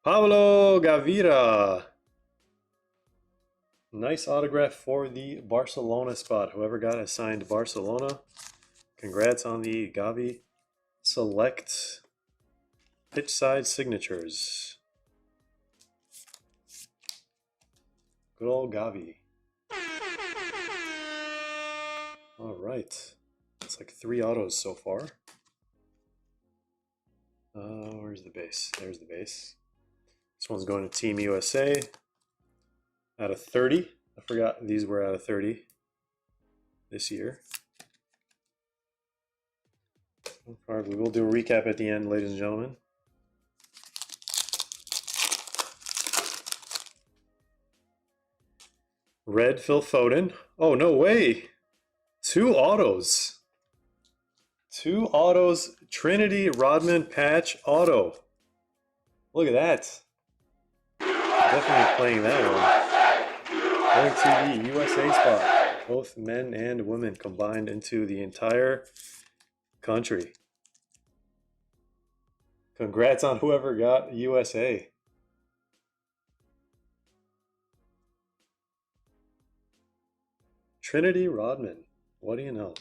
A: Pablo Gavira. Nice autograph for the Barcelona spot. Whoever got assigned Barcelona, congrats on the Gavi Select pitch side signatures. Good old Gavi. All right. It's like 3 autos so far. Where's the base? There's the base. This one's going to Team USA. Out of 30. I forgot these were out of 30 this year. We will do a recap at the end, ladies and gentlemen. Red Phil Foden. Oh, no way. 2 autos. 2 autos. Trinity Rodman patch auto. Look at that. Definitely playing that one. Going to the USA spot. Both men and women combined into the entire country. Congrats on whoever got USA. Trinity Rodman. What do you know?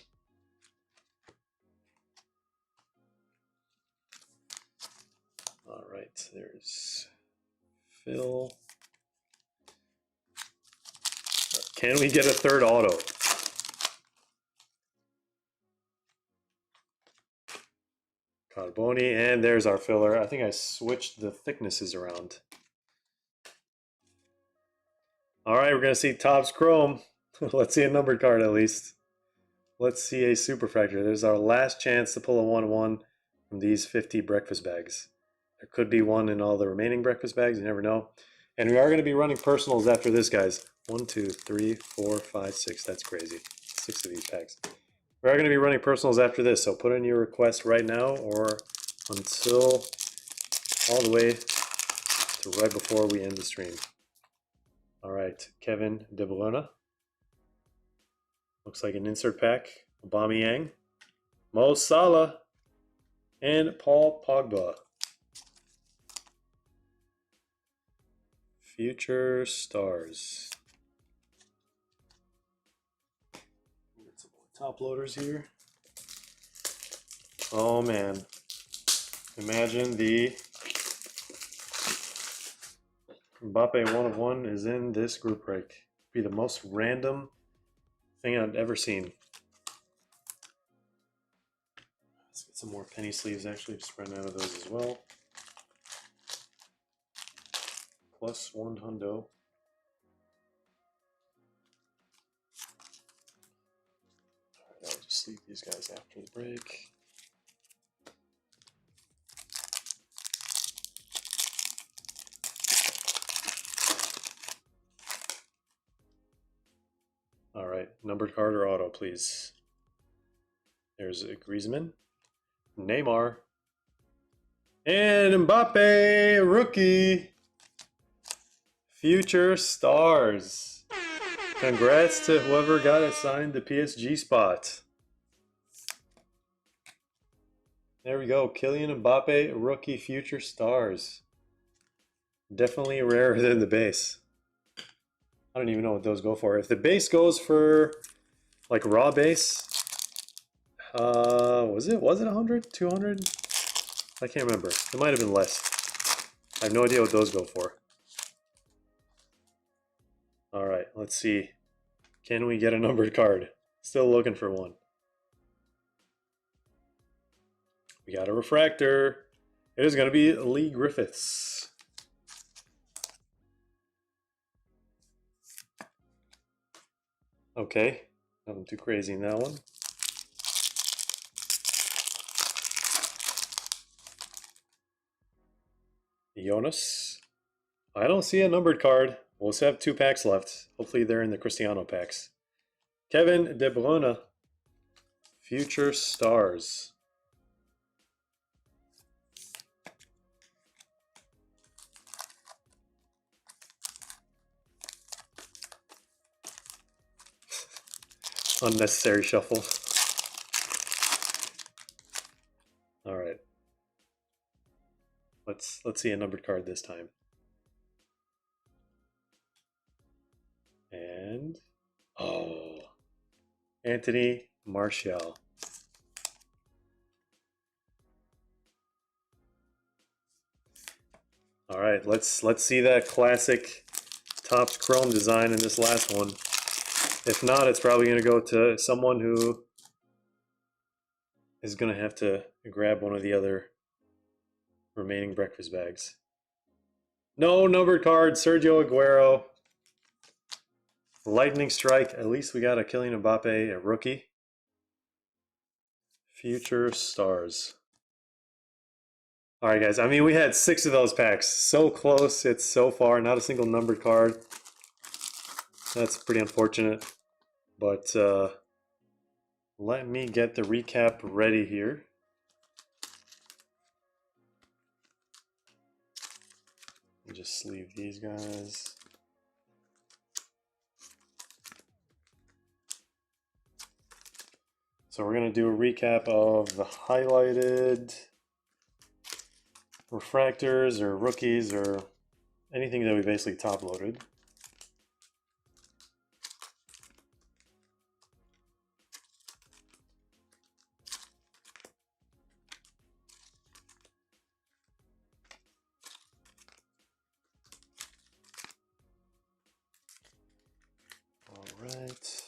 A: All right, there's Phil. Can we get a 3rd auto? Carboni, and there's our filler. I think I switched the thicknesses around. All right, we're going to see Topps Chrome. Let's see a numbered card at least. Let's see a Superfractor. There's our last chance to pull a 1-1 from these 50 breakfast bags. There could be one in all the remaining breakfast bags. You never know. And we are going to be running personals after this, guys. 1, 2, 3, 4, 5, 6. That's crazy. 6 of these packs. We are going to be running personals after this, so put in your request right now or until all the way to right before we end the stream. All right, Kevin De Bruyne. Looks like an insert pack. Aubameyang, Mo Salah, and Paul Pogba. Future stars. Get some more top loaders here. Oh man. Imagine the Mbappe 1 of 1 is in this group break. Be the most random thing I've ever seen. Let's get some more penny sleeves actually, just run out of those as well. Plus 1 hundo. All right, I'll just leave these guys after the break. All right, numbered card or auto, please. There's a Griezmann, Neymar, and Mbappe, rookie. Future stars. Congrats to whoever got assigned the PSG spot. There we go. Kylian Mbappe, rookie future stars. Definitely rarer than the base. I don't even know what those go for. If the base goes for like raw base, was it 100, 200? I can't remember. It might have been less. I have no idea what those go for. All right, let's see. Can we get a numbered card? Still looking for one. We got a refractor. It is going to be Lee Griffiths. Okay, nothing too crazy in that one. Jonas. I don't see a numbered card. We'll still have 2 packs left. Hopefully they're in the Cristiano packs. Kevin De Bruyne. Future stars. Unnecessary shuffle. All right. Let's see a numbered card this time. And oh, Anthony Martial. All right, let's see that classic topped chrome design in this last one. If not, it's probably going to go to someone who is going to have to grab one of the other remaining breakfast bags. No numbered card, Sergio Aguero. Lightning strike. At least we got a Kylian Mbappe, a rookie. Future stars. All right, guys. I mean, we had 6 of those packs. So close. It's so far. Not a single numbered card. That's pretty unfortunate. But let me get the recap ready here. Just sleeve these guys. So we're going to do a recap of the highlighted refractors or rookies or anything that we basically top loaded. All right.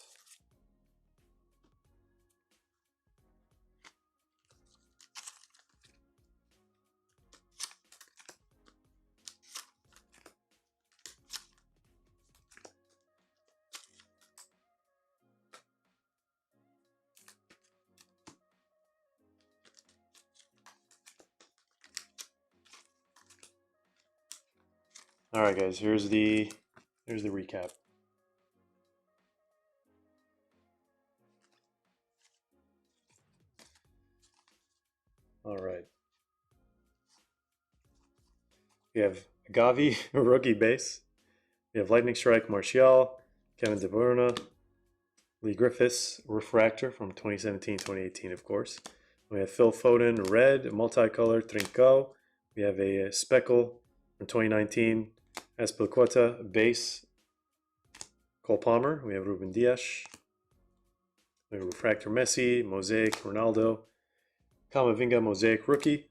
A: All right, guys, here's the recap. All right. We have Gavi, rookie base. We have Lightning Strike, Martial, Kevin De Bruyne, Lee Griffiths, refractor from 2017-2018, of course. We have Phil Foden, red, multicolor, Trincao. We have a speckle from 2019, Aspilicueta, base, Cole Palmer. We have Ruben Dias. We have refractor Messi, mosaic Ronaldo, Kamavinga mosaic rookie,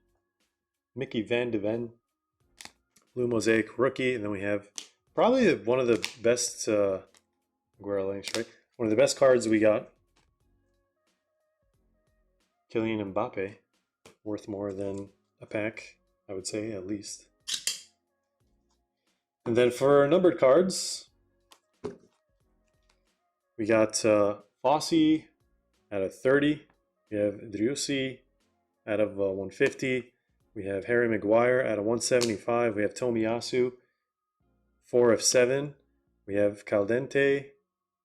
A: Mickey Van de Ven, blue mosaic rookie, and then we have probably one of the best Aguero strike, one of the best cards we got. Kylian Mbappe, worth more than a pack, I would say, at least. And then for numbered cards, we got Fossey out of 30. We have Driussi out of 150. We have Harry Maguire out of 175. We have Tomiyasu, 4 of 7. We have Caldente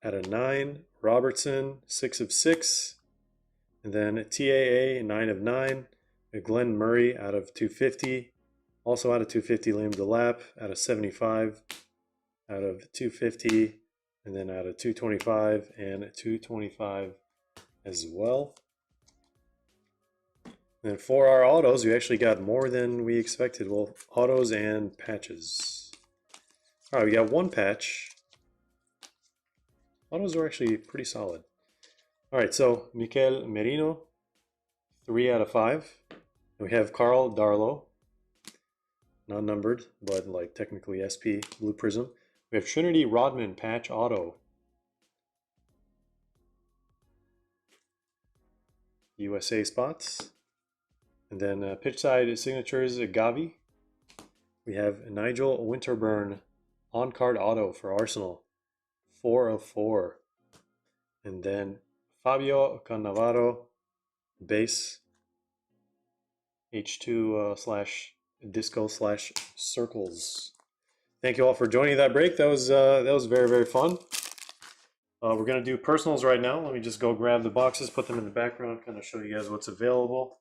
A: out of 9. Robertson, 6 of 6. And then TAA, 9 of 9. Glenn Murray out of 250. Also out of 250, Liam Delap out of 75. out of 250, and then out of 225 and 225 as well. And for our autos, we actually got more than we expected. Well, autos and patches. All right, we got one patch. Autos are actually pretty solid. All right, so Mikel Merino, 3 out of 5. And we have Carl Darlow, not numbered, but like technically SP, Blue Prism. We have Trinity Rodman, patch auto. USA spots. And then pitch side signatures, Gavi. We have Nigel Winterburn, on-card auto for Arsenal, 4 of 4. And then Fabio Cannavaro, base, H2 slash disco slash circles. Thank you all for joining that break. That was very, very fun. We're going to do personals right now. Let me just go grab the boxes, put them in the background, kind of show you guys what's available.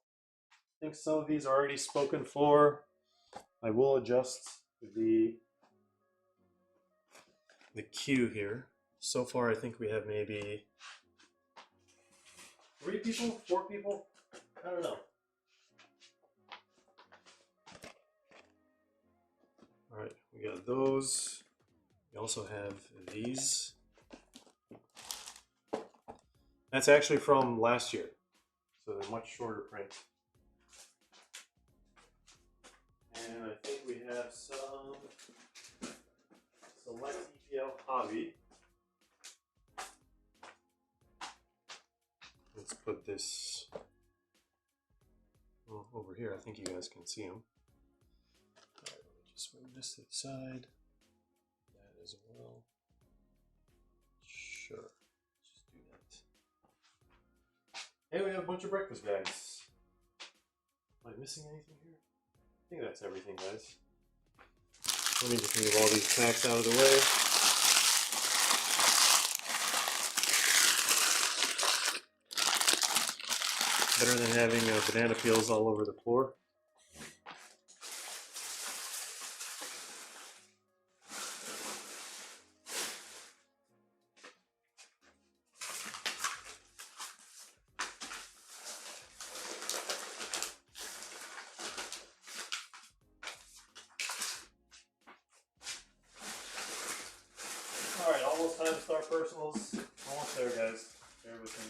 A: I think some of these are already spoken for. I will adjust the queue here. So far, I think we have maybe 3 people, 4 people. I don't know. All right, we got those. We also have these. That's actually from last year, so they're much shorter print. And I think we have some Select EPL Hobby. Let's put this over here. I think you guys can see them. All right, let me just move this to the side. That as well. Sure. Just do that. Hey, we have a bunch of breakfast bags. Am I missing anything here? I think that's everything, guys. Let me just move all these packs out of the way. Better than having banana peels all over the floor. All right, almost time to start personals. Almost there, guys. Bear with me.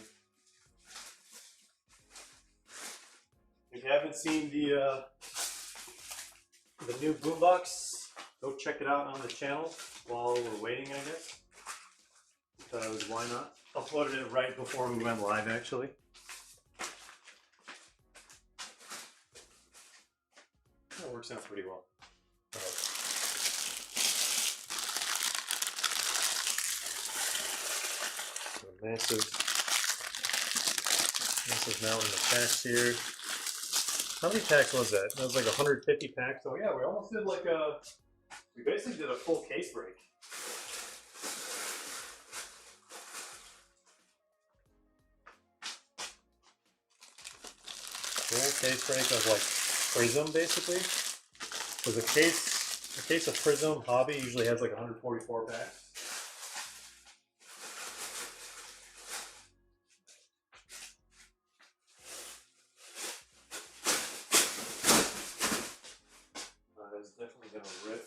A: If you haven't seen the new boombox, go check it out on the channel while we're waiting, I guess. Because why not? Uploaded it right before we went live, actually. That works out pretty well. Massive amount in the packs here. How many packs was that? That was like 150 packs. So yeah, we almost did like we basically did a full case break. Full case break of like Prism, basically. Because a case of Prism Hobby usually has like 144 packs. Definitely gonna rip.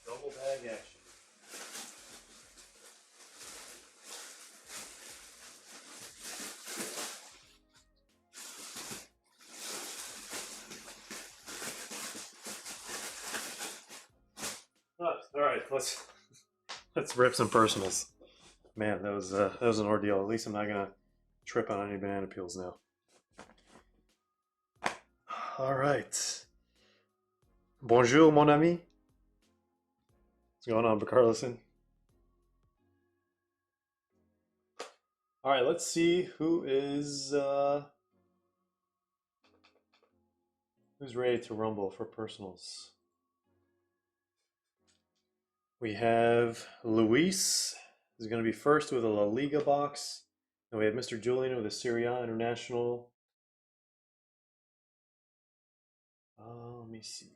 A: Double bag action. All right, let's rip some personals. Man, that was an ordeal. At least I'm not gonna trip on any banana peels now. All right. Bonjour, mon ami. What's going on, Carlson? All right, let's see who's ready to rumble for personals. We have Luis is going to be first with a La Liga box. And we have Mr. Julian with the Serie A International. Let me see.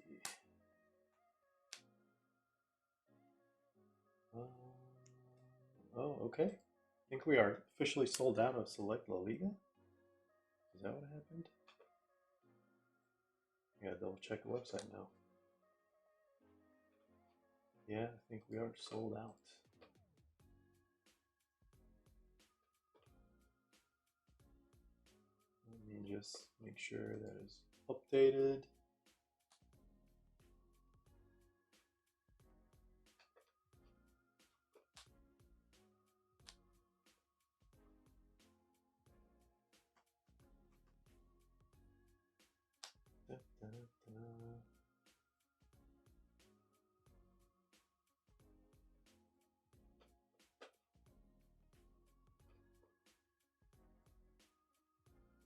A: Oh, okay. I think we are officially sold out of Select La Liga. Is that what happened? I gotta double check the website now. Yeah, I think we are sold out. Let me just make sure that is updated.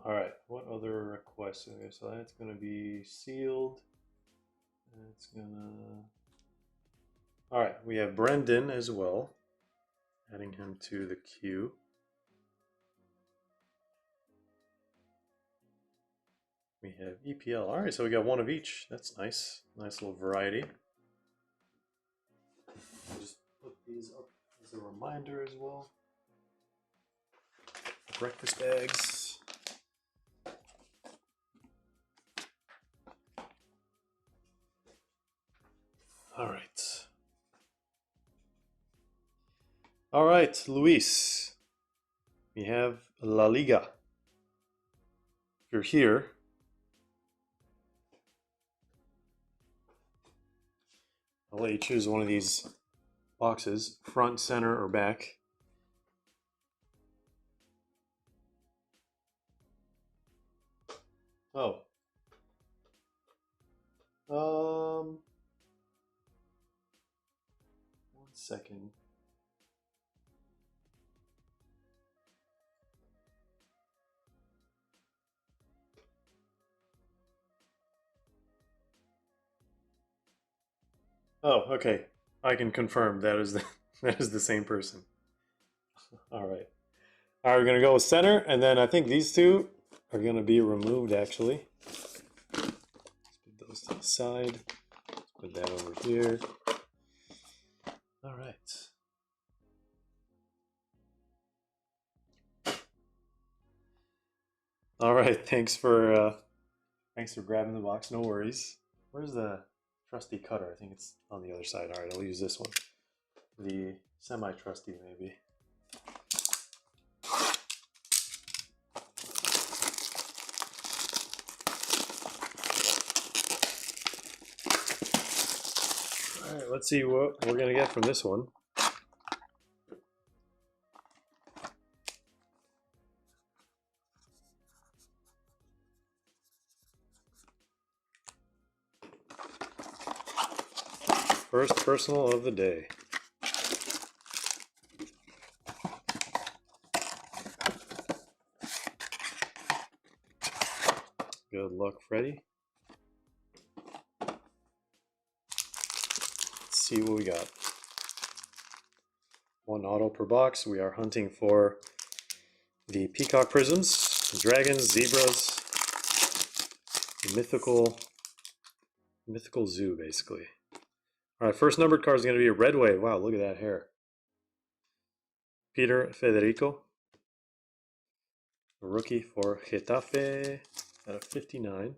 A: All right, what other requests? Okay, so that's gonna be sealed. That's gonna. All right, we have Brendan as well. Adding him to the queue. We have EPL. All right, so we got one of each. That's nice. Nice little variety. I'll just put these up as a reminder as well. Breakfast bags. All right. All right, Luis. We have La Liga. If you're here, I'll let you choose one of these boxes, front, center, or back. Oh. One second. Oh, okay. I can confirm that is the same person. All right. All right, we're gonna go with center, and then I think these two are gonna be removed actually. Let's put those to the side. Let's put that over here. All right. All right. Thanks for grabbing the box. No worries. Where's the trusty cutter? I think it's on the other side. All right, I'll use this one. The semi-trusty maybe. All right, let's see what we're gonna get from this one. First personal of the day. Good luck, Freddie. Let's see what we got. One auto per box. We are hunting for the peacock prisms, dragons, zebras, the mythical zoo, basically. All right, first numbered card is going to be a red wave. Wow, look at that hair. Peter Federico, a rookie for Getafe at a 59.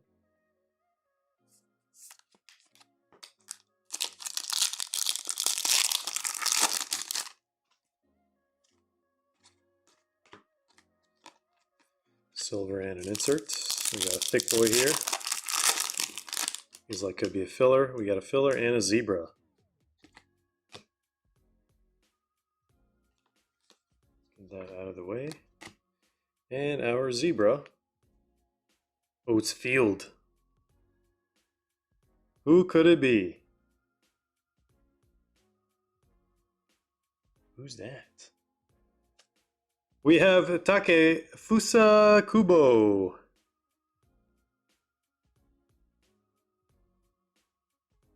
A: Silver and an insert. We got a thick boy here. He's like could be a filler. We got a filler and a zebra. Get that out of the way. And our zebra. Oh, it's Field. Who could it be? Who's that? We have Take Fusa Kubo.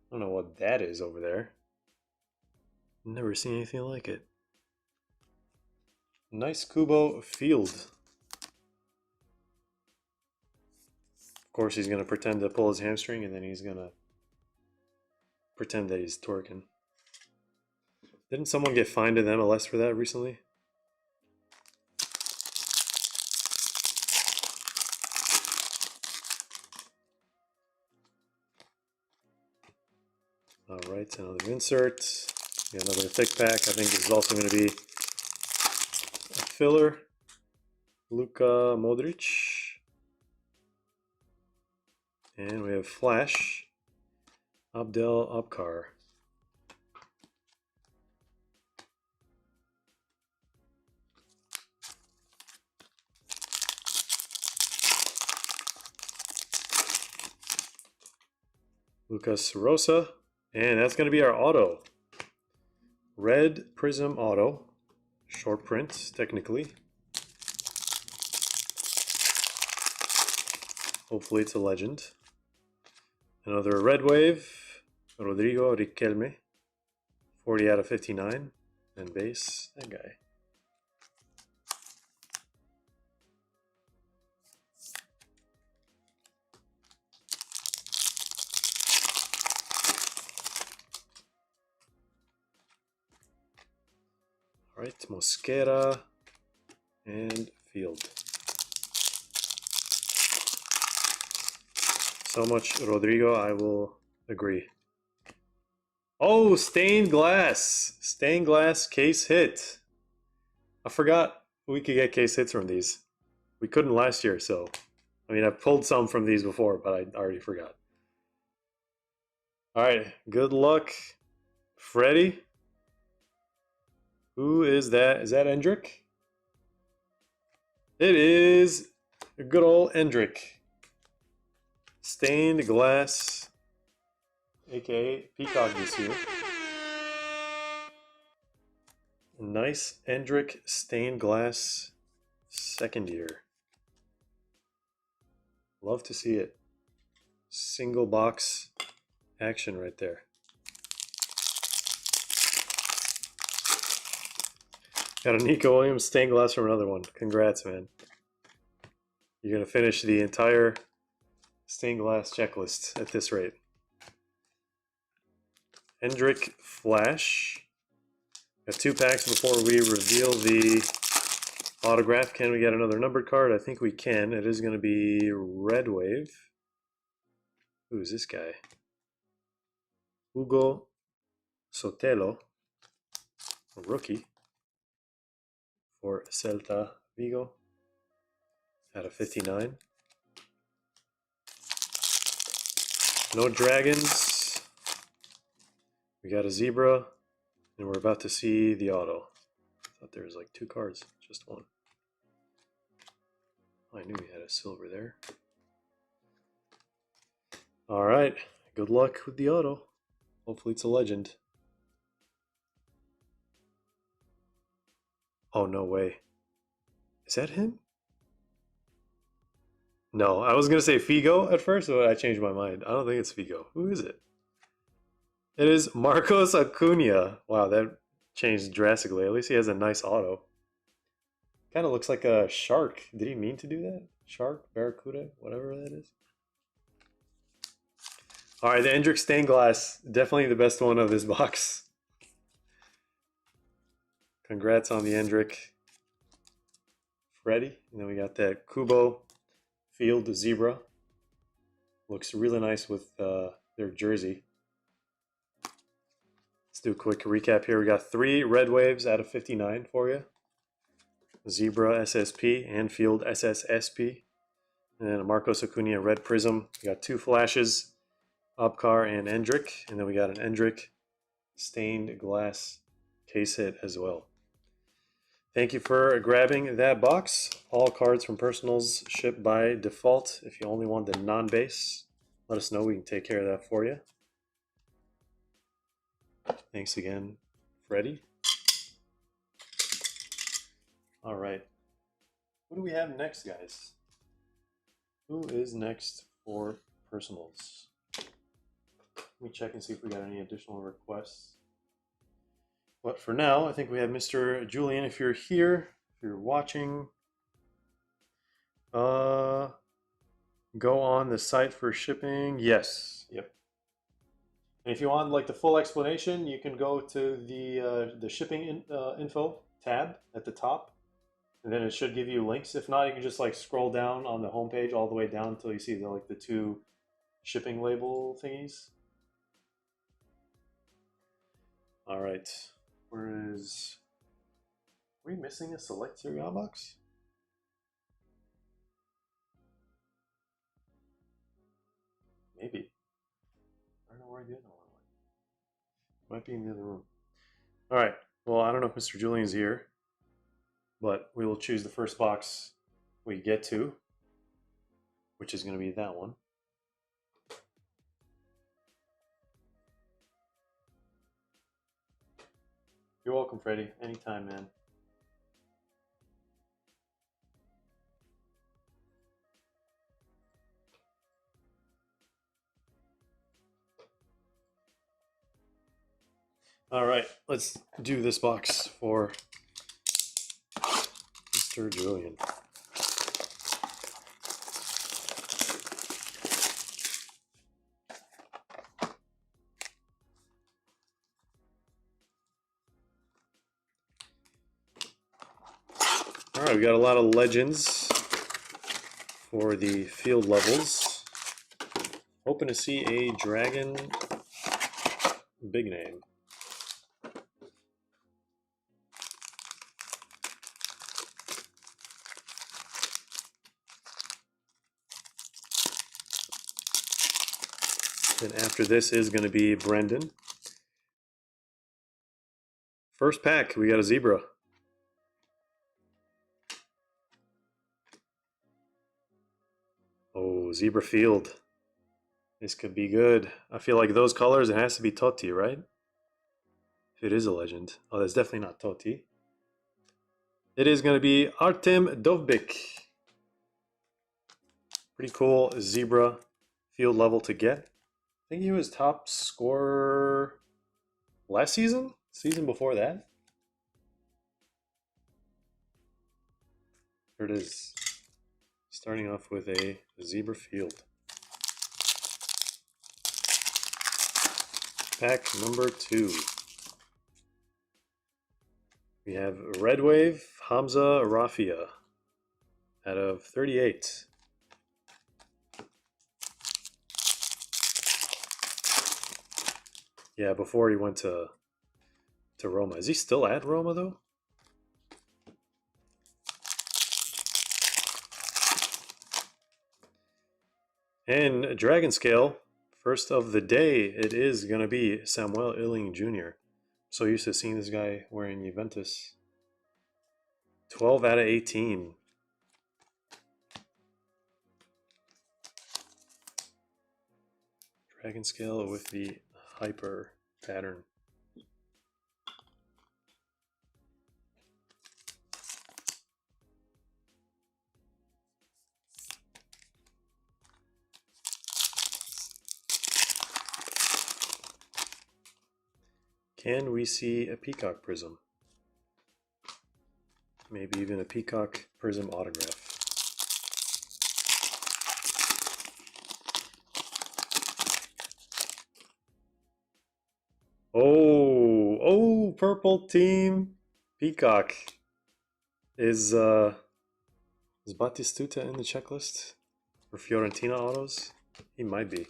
A: I don't know what that is over there. Never seen anything like it. Nice Kubo Field. Of course, he's going to pretend to pull his hamstring, and then he's going to pretend that he's twerking. Didn't someone get fined in MLS for that recently? Alright, another insert. Got another thick pack. I think this is also going to be a filler. Luka Modric. And we have Flash. Abdel Abkar. Lucas Rosa. And that's going to be our auto. Red Prism Auto. Short print, technically. Hopefully it's a legend. Another red wave. Rodrigo Riquelme. 40 out of 59. And base, that guy. All right, Mosquera and Field. So much Rodrigo, I will agree. Oh, stained glass. Stained glass case hit. I forgot we could get case hits from these. We couldn't last year, so. I mean, I've pulled some from these before, but I already forgot. All right, good luck, Freddie. Who is that? Is that Endrick? It is a good old Endrick. Stained glass, aka Peacock this year. Nice Endrick stained glass second year. Love to see it. Single box action right there. Got a Nico Williams stained glass from another one. Congrats, man. You're going to finish the entire stained glass checklist at this rate. Hendrick Flash. Got 2 packs before we reveal the autograph. Can we get another numbered card? I think we can. It is going to be Red Wave. Who's this guy? Hugo Sotelo, a rookie for Celta Vigo out of 59. No dragons. We got a zebra, and we're about to see the auto. I thought there was like 2 cards, just one. I knew we had a silver there. All right, good luck with the auto. Hopefully it's a legend. Oh, no way. Is that him? No, I was going to say Figo at first, but I changed my mind. I don't think it's Figo. Who is it? It is Marcos Acuna. Wow, that changed drastically. At least he has a nice auto. Kind of looks like a shark. Did he mean to do that? Shark, barracuda, whatever that is. All right, the Endrick stained glass. Definitely the best one of this box. Congrats on the Endrick. Freddie. And then we got that Kubo Field Zebra. Looks really nice with their jersey. Let's do a quick recap here. We got 3 red waves out of 59 for you. Zebra SSP and Field SSSP. And then a Marcos Acuna red prism. We got 2 flashes, Abkar and Endrick. And then we got an Endrick stained glass case hit as well. Thank you for grabbing that box. All cards from Personals ship by default. If you only want the non-base, let us know. We can take care of that for you. Thanks again, Freddie. All right. What do we have next, guys? Who is next for Personals? Let me check and see if we got any additional requests. But for now, I think we have Mr. Julian. If you're here, if you're watching, go on the site for shipping. Yes. Yep. And if you want like the full explanation, you can go to the shipping info tab at the top, and then it should give you links. If not, you can just like scroll down on the homepage all the way down until you see the two shipping label thingies. All right, where is? Are we missing a select cereal box? Maybe. I don't know where the other one went. Might be in the other room. All right. Well, I don't know if Mr. Julian's here, but we will choose the first box we get to, which is going to be that one. You're welcome, Freddie. Anytime, man. All right, let's do this box for Mr. Julian. All right, we got a lot of legends for the field levels. Hoping to see a dragon big name. Then after this is going to be Brendan. First pack, we got a zebra. Oh, zebra field. This could be good. I feel like those colors, it has to be Totti, right? If it is a legend. Oh, that's definitely not Totti. It is going to be Artem Dovbyk. Pretty cool zebra field level to get. I think he was top scorer last season? Season before that? There it is. Starting off with a zebra field. Pack number 2. We have Red Wave, Hamza Rafia out of 38. Yeah, before he went to Roma. Is he still at Roma though? And Dragon Scale, first of the day, it is going to be Samuel Illing Jr. So used to seeing this guy wearing Juventus. 12 out of 18. Dragon Scale with the hyper pattern. Can we see a Peacock Prism? Maybe even a Peacock Prism autograph. Oh, purple team. Peacock. Is Batistuta in the checklist for Fiorentina autos? He might be.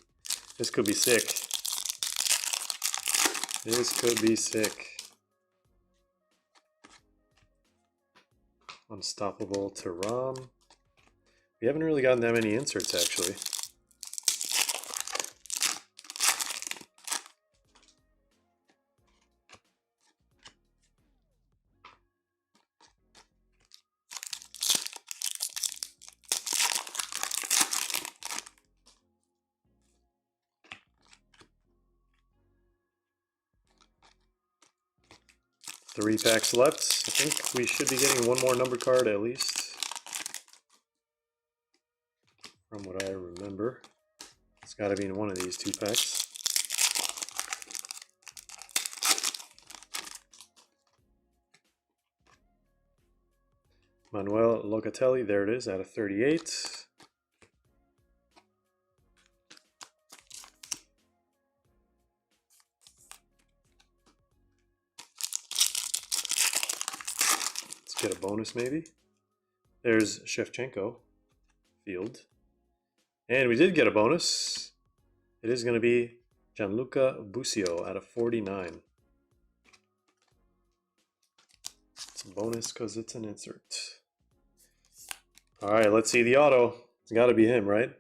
A: This could be sick. This could be sick. Unstoppable Thuram. We haven't really gotten that many inserts actually. Three packs left. I think we should be getting one more number card at least. From what I remember. It's got to be in one of these 2 packs. Manuel Locatelli, there it is, out of 38. Let's get a bonus maybe. There's Shevchenko, field. And we did get a bonus. It is going to be Gianluca Busio out of 49. It's a bonus because it's an insert. All right, let's see the auto. It's got to be him, right?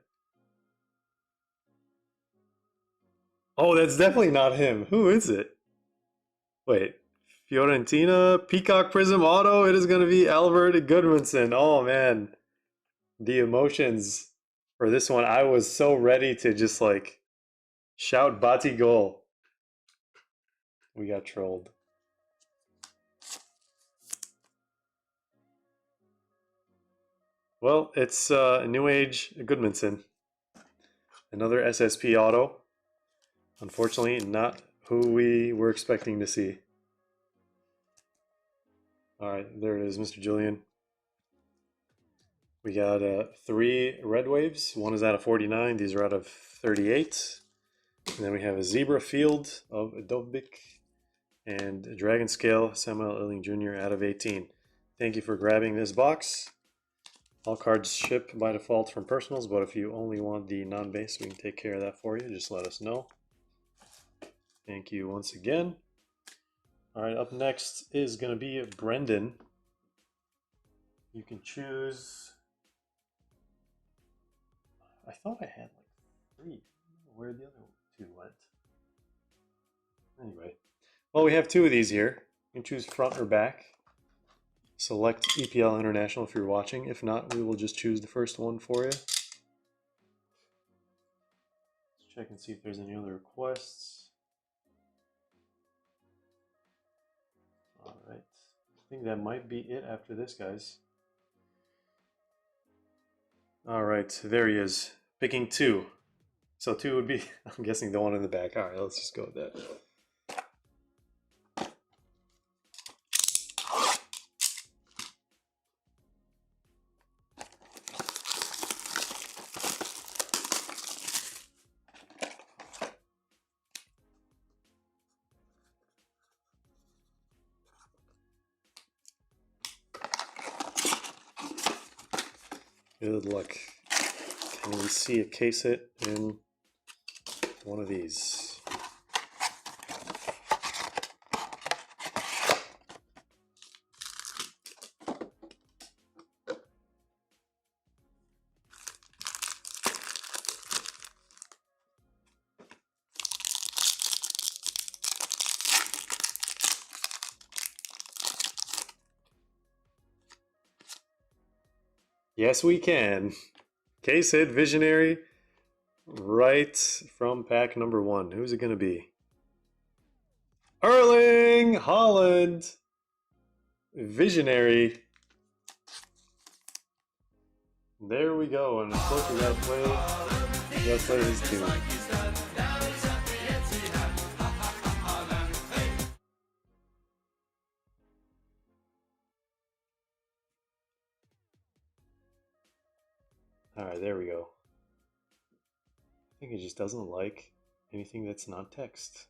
A: Oh, that's definitely not him. Who is it? Wait, Fiorentina, Peacock Prism Auto. It is going to be Albert Goodmanson. Oh, man. The emotions for this one. I was so ready to just like shout Bati goal. We got trolled. Well, it's New Age Goodmanson. Another SSP auto. Unfortunately, not who we were expecting to see. All right, there it is, Mr. Julian. We got 3 red waves. One is out of 49. These are out of 38. And then we have a zebra field of Dovbik and a dragon scale Samuel Illing Jr. out of 18. Thank you for grabbing this box. All cards ship by default from personals, but if you only want the non-base, we can take care of that for you. Just let us know. Thank you once again. All right, up next is going to be Brendan. You can choose. I thought I had like 3. Where the other 2 went. Anyway, well, we have 2 of these here. You can choose front or back. Select EPL International if you're watching. If not, we will just choose the first one for you. Let's check and see if there's any other requests. All right. I think that might be it after this, guys. All right, there he is. Picking 2. So 2 would be, I'm guessing, the one in the back. All right, let's just go with that. Good luck. Can we see a case hit in one of these? Yes, we can. Case hit Visionary right from pack number 1. Who's it going to be? Erling Haaland. Visionary. There we go. And of course we gotta play his tune. Alright, there we go. I think it just doesn't like anything that's not text.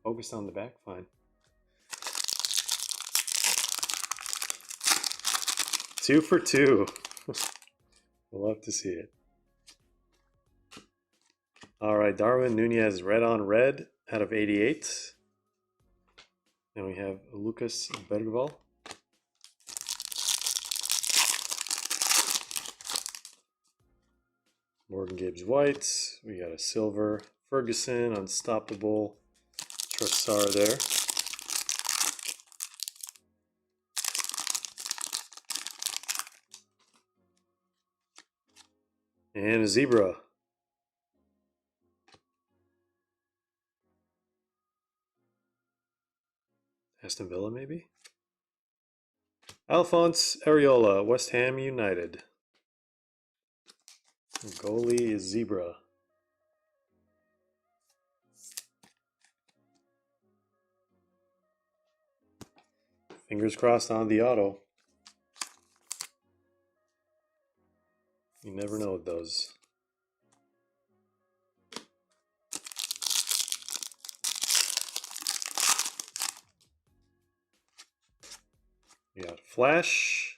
A: Focused on the back, fine. 2 for 2. Love to see it. Alright, Darwin Nunez, red on red out of 88. And we have Lucas Bergval. Morgan Gibbs White. We got a silver. Ferguson, Unstoppable. Trossard there. And a zebra. Aston Villa, maybe? Alphonse Areola, West Ham United. Goalie is zebra. Fingers crossed on the auto. You never know with those. We got Flash,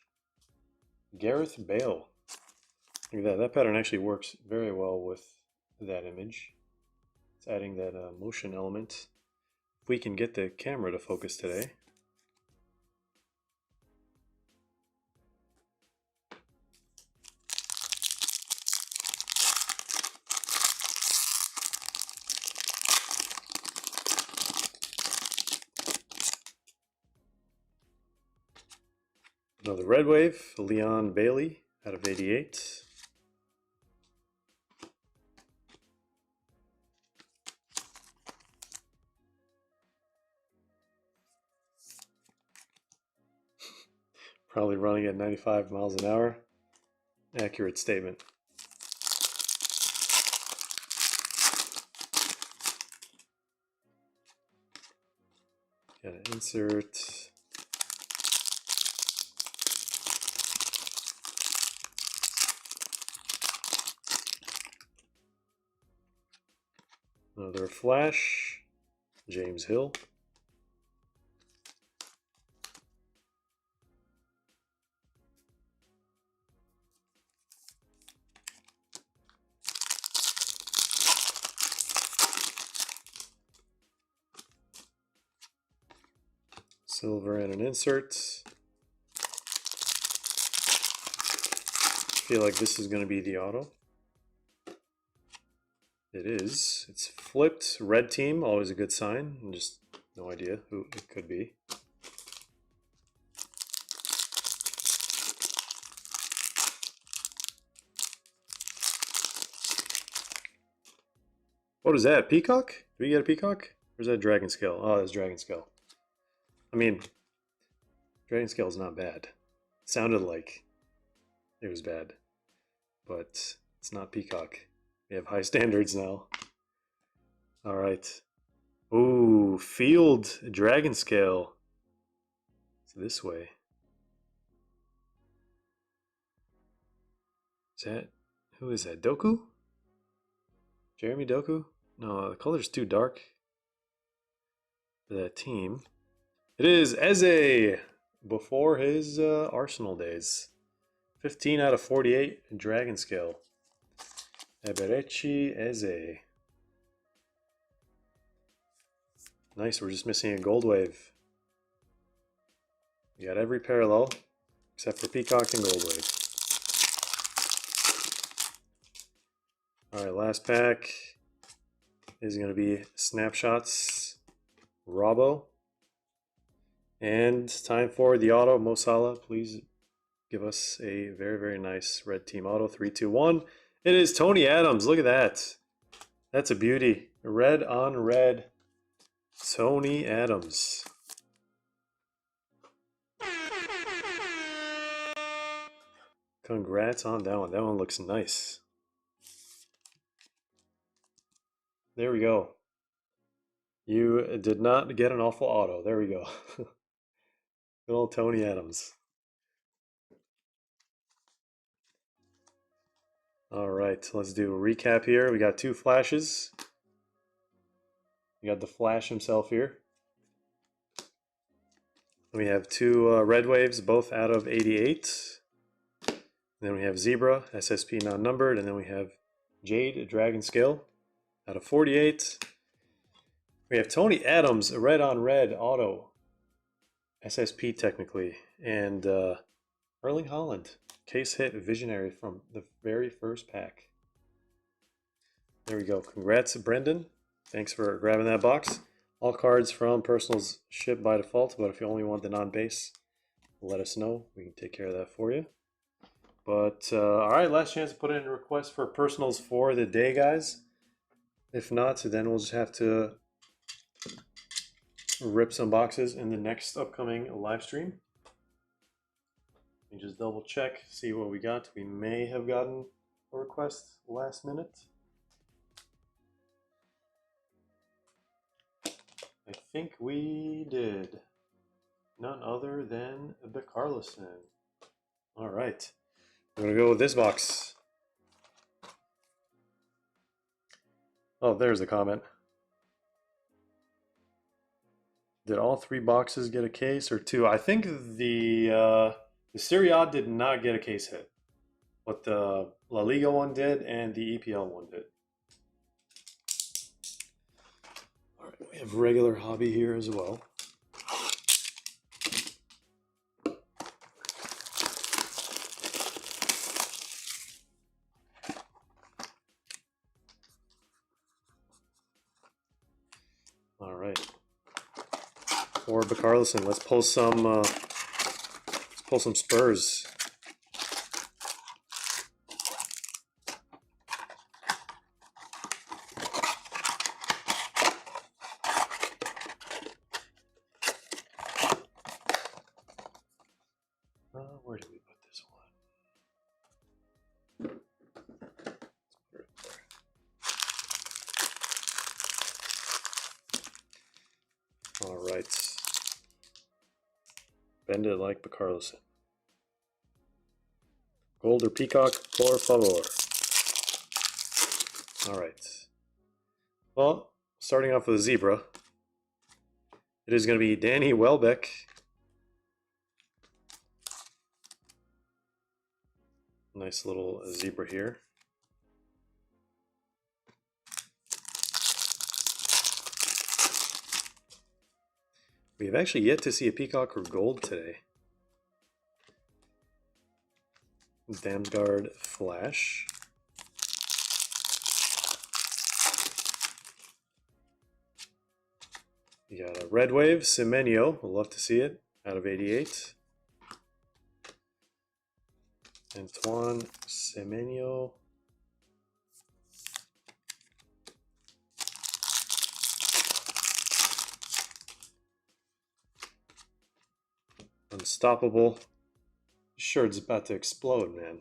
A: Gareth Bale. Look at that. That pattern actually works very well with that image. It's adding that motion element. If we can get the camera to focus today. Another red wave, Leon Bailey out of 88. Probably running at 95 miles an hour. Accurate statement. Gotta insert. Another Flash, James Hill. Silver and an insert. I feel like this is going to be the auto. It is. It's flipped. Red team, always a good sign. Just no idea who it could be. What is that? Peacock? Do we get a peacock? Or is that dragon scale? Oh, that's dragon scale. I mean, dragon scale is not bad. It sounded like it was bad, but it's not peacock. We have high standards now. All right. Ooh, field dragon scale. It's this way. Is that, who is that? Doku? Jeremy Doku? No, the color's too dark for that team. It is Eze before his Arsenal days. 15 out of 48 dragon scale. Eberechi Eze. Nice, we're just missing a gold wave. We got every parallel except for peacock and gold wave. Alright, last pack is going to be snapshots Robbo. And time for the auto. Mo Salah, please give us a very, very nice red team auto. 3, 2, 1. It is Tony Adams. Look at that. That's a beauty. Red on red. Tony Adams. Congrats on that one. That one looks nice. There we go. You did not get an awful auto. There we go. Good old Tony Adams. All right, let's do a recap here. We got 2 flashes. We got the Flash himself here. We have 2 red waves, both out of 88. And then we have Zebra, SSP non-numbered, and then we have Jade, Dragon Scale, out of 48. We have Tony Adams, a red on red auto, SSP technically, and Erling Haaland, case hit visionary from the very first pack. There we go. Congrats, Brendan. Thanks for grabbing that box. All cards from personals ship by default, but if you only want the non-base, let us know. We can take care of that for you. But all right, last chance to put in a request for personals for the day, guys. If not, then we'll just have to rip some boxes in the next upcoming live stream. And just double check, see what we got. We may have gotten a request last minute. I think we did. none other than the Carlson. All right. I'm going to go with this box. Oh, there's a comment. Did all 3 boxes get a case or 2? I think the Serie A did not get a case hit, but the La Liga one did and the EPL one did. All right, we have regular hobby here as well. All right. Or Carlson. Let's pull some Spurs. Where did we put this one? All right. Bend it like Carlson. Gold or peacock, por favor. All right. Well, starting off with a zebra, it is going to be Danny Welbeck. Nice little zebra here. We have actually yet to see a peacock or gold today. Damsgaard Flash. You got a Red Wave, Semenyo. We'll love to see it out of 88. Antoine Semenyo. Unstoppable. Shirt's about to explode, man.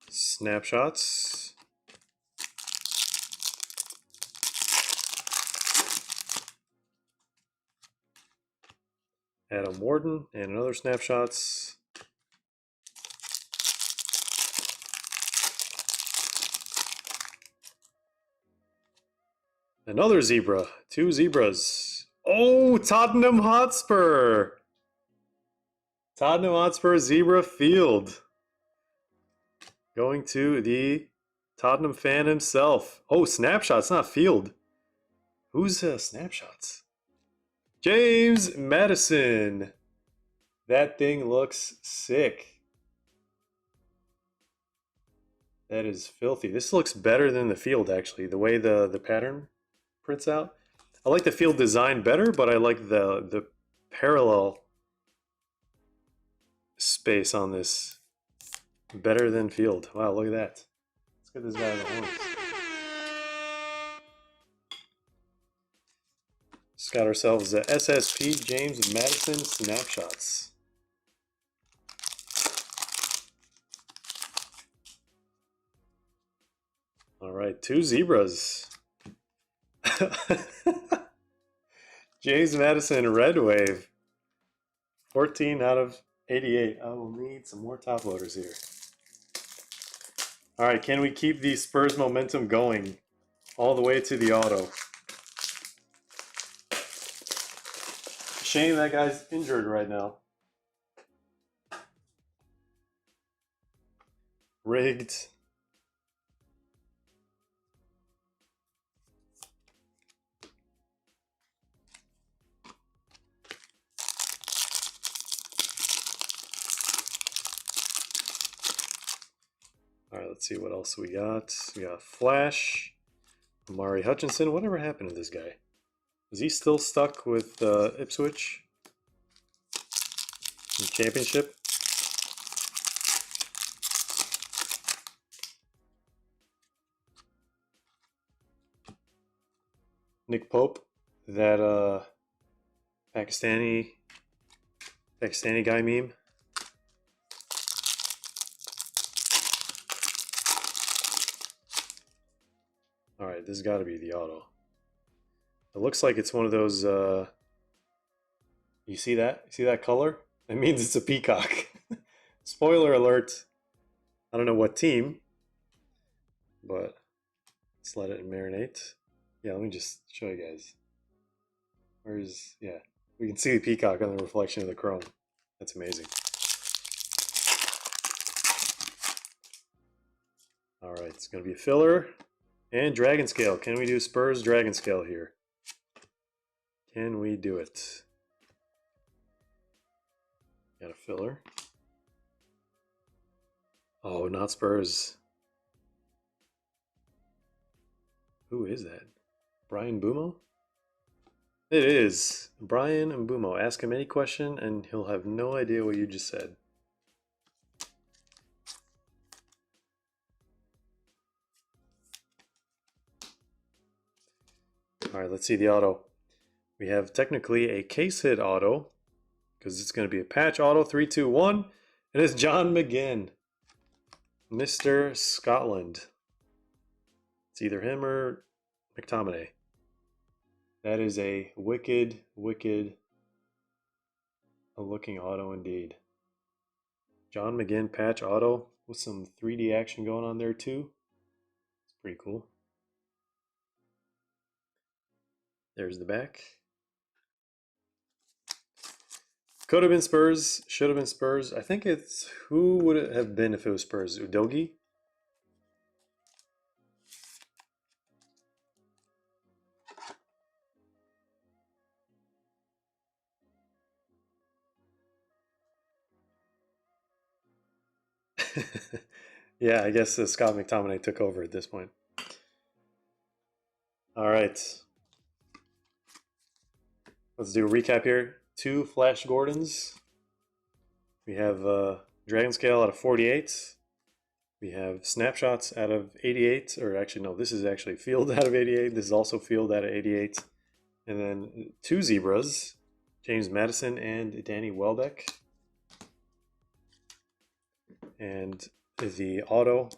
A: Snapshots. Adam Warden and another snapshots. Another zebra. 2 zebras. Oh, Tottenham Hotspur. Tottenham Hotspur Zebra Field. Going to the Tottenham fan himself. Oh, snapshots, not field. Who's snapshots? James Madison. That thing looks sick. That is filthy. This looks better than the field, actually, the way the pattern prints out. I like the field design better, but I like the parallel space on this better than field. Wow, look at that. Let's get this guy in the horns. Just got ourselves the SSP James Madison snapshots. All right, 2 zebras. James Madison Red Wave. 14 out of 88. I will need some more top loaders here. All right, can we keep the Spurs momentum going all the way to the auto? Shame that guy's injured right now. Rigged. All right, let's see what else we got. We got Flash, Amari Hutchinson. Whatever happened to this guy? Is he still stuck with Ipswich in the championship? Nick Pope, that Pakistani guy meme. All right, this has got to be the auto. It looks like it's one of those. You see that? See that color? It means it's a peacock. Spoiler alert. I don't know what team, but let's let it marinate. Yeah, let me just show you guys. Where's, yeah, we can see the peacock on the reflection of the chrome. That's amazing. All right, it's going to be a filler and dragon scale. Can we do Spurs dragon scale here? Can we do it? Got a filler. Oh, not Spurs. Who is that? Brian Bumo? It is. Brian Mbumo. Ask him any question and he'll have no idea what you just said. All right, let's see the auto. We have technically a case hit auto because it's going to be a patch auto 3-2-1, and it's John McGinn, Mr. Scotland. It's either him or McTominay. That is a wicked looking auto indeed. John McGinn patch auto with some 3D action going on there too. It's pretty cool. There's the back. Could have been Spurs, should have been Spurs. I think it's, who would it have been if it was Spurs? Udogie? Yeah, I guess Scott McTominay took over at this point. All right. Let's do a recap here. 2 Flash Gordons. We have Dragon Scale out of 48. We have Snapshots out of 88. Or actually, no, this is actually Field out of 88. This is also Field out of 88. And then 2 Zebras. James Madison and Danny Welbeck. And the auto,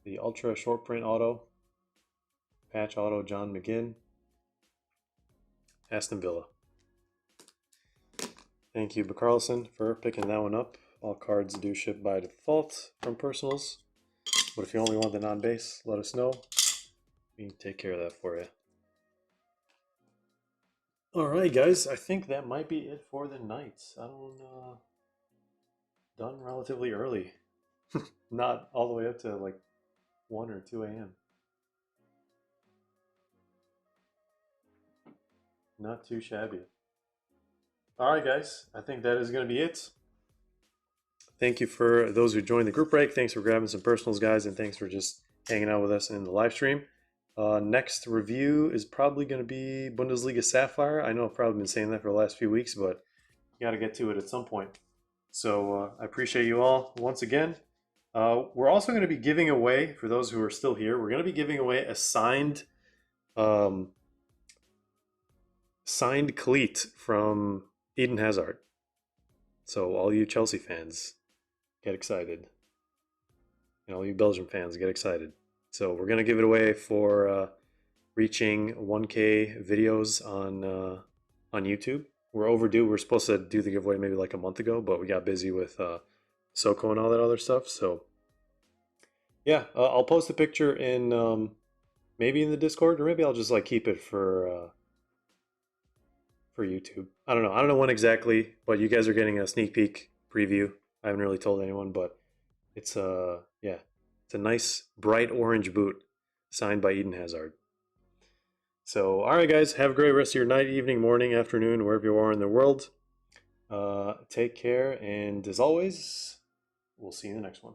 A: the Ultra Short Print auto, patch auto, John McGinn, Aston Villa. Thank you, Carlson, for picking that one up. All cards do ship by default from personals, but if you only want the non-base, let us know. We can take care of that for you. All right, guys, I think that might be it for the night. I don't done relatively early. Not all the way up to like 1 or 2 a.m. Not too shabby. All right, guys, I think that is going to be it. Thank you for those who joined the group break. Thanks for grabbing some personals, guys, and thanks for just hanging out with us in the live stream. Next review is probably going to be Bundesliga Sapphire. I know I've probably been saying that for the last few weeks, but you got to get to it at some point. So I appreciate you all once again. We're also going to be giving away, for those who are still here, we're going to be giving away a signed cleat from Eden Hazard. So all you Chelsea fans, get excited. And all you Belgium fans, get excited. So we're going to give it away for reaching 1K videos on YouTube. We're overdue. We're supposed to do the giveaway maybe like a month ago, but we got busy with SoCo and all that other stuff. So yeah, I'll post a picture in maybe in the Discord, or maybe I'll just like keep it for YouTube. I don't know. I don't know when exactly, but you guys are getting a sneak peek preview. I haven't really told anyone, but it's yeah, it's a nice bright orange boot signed by Eden Hazard. So, all right, guys, have a great rest of your night, evening, morning, afternoon, wherever you are in the world. Take care, and as always, we'll see you in the next one.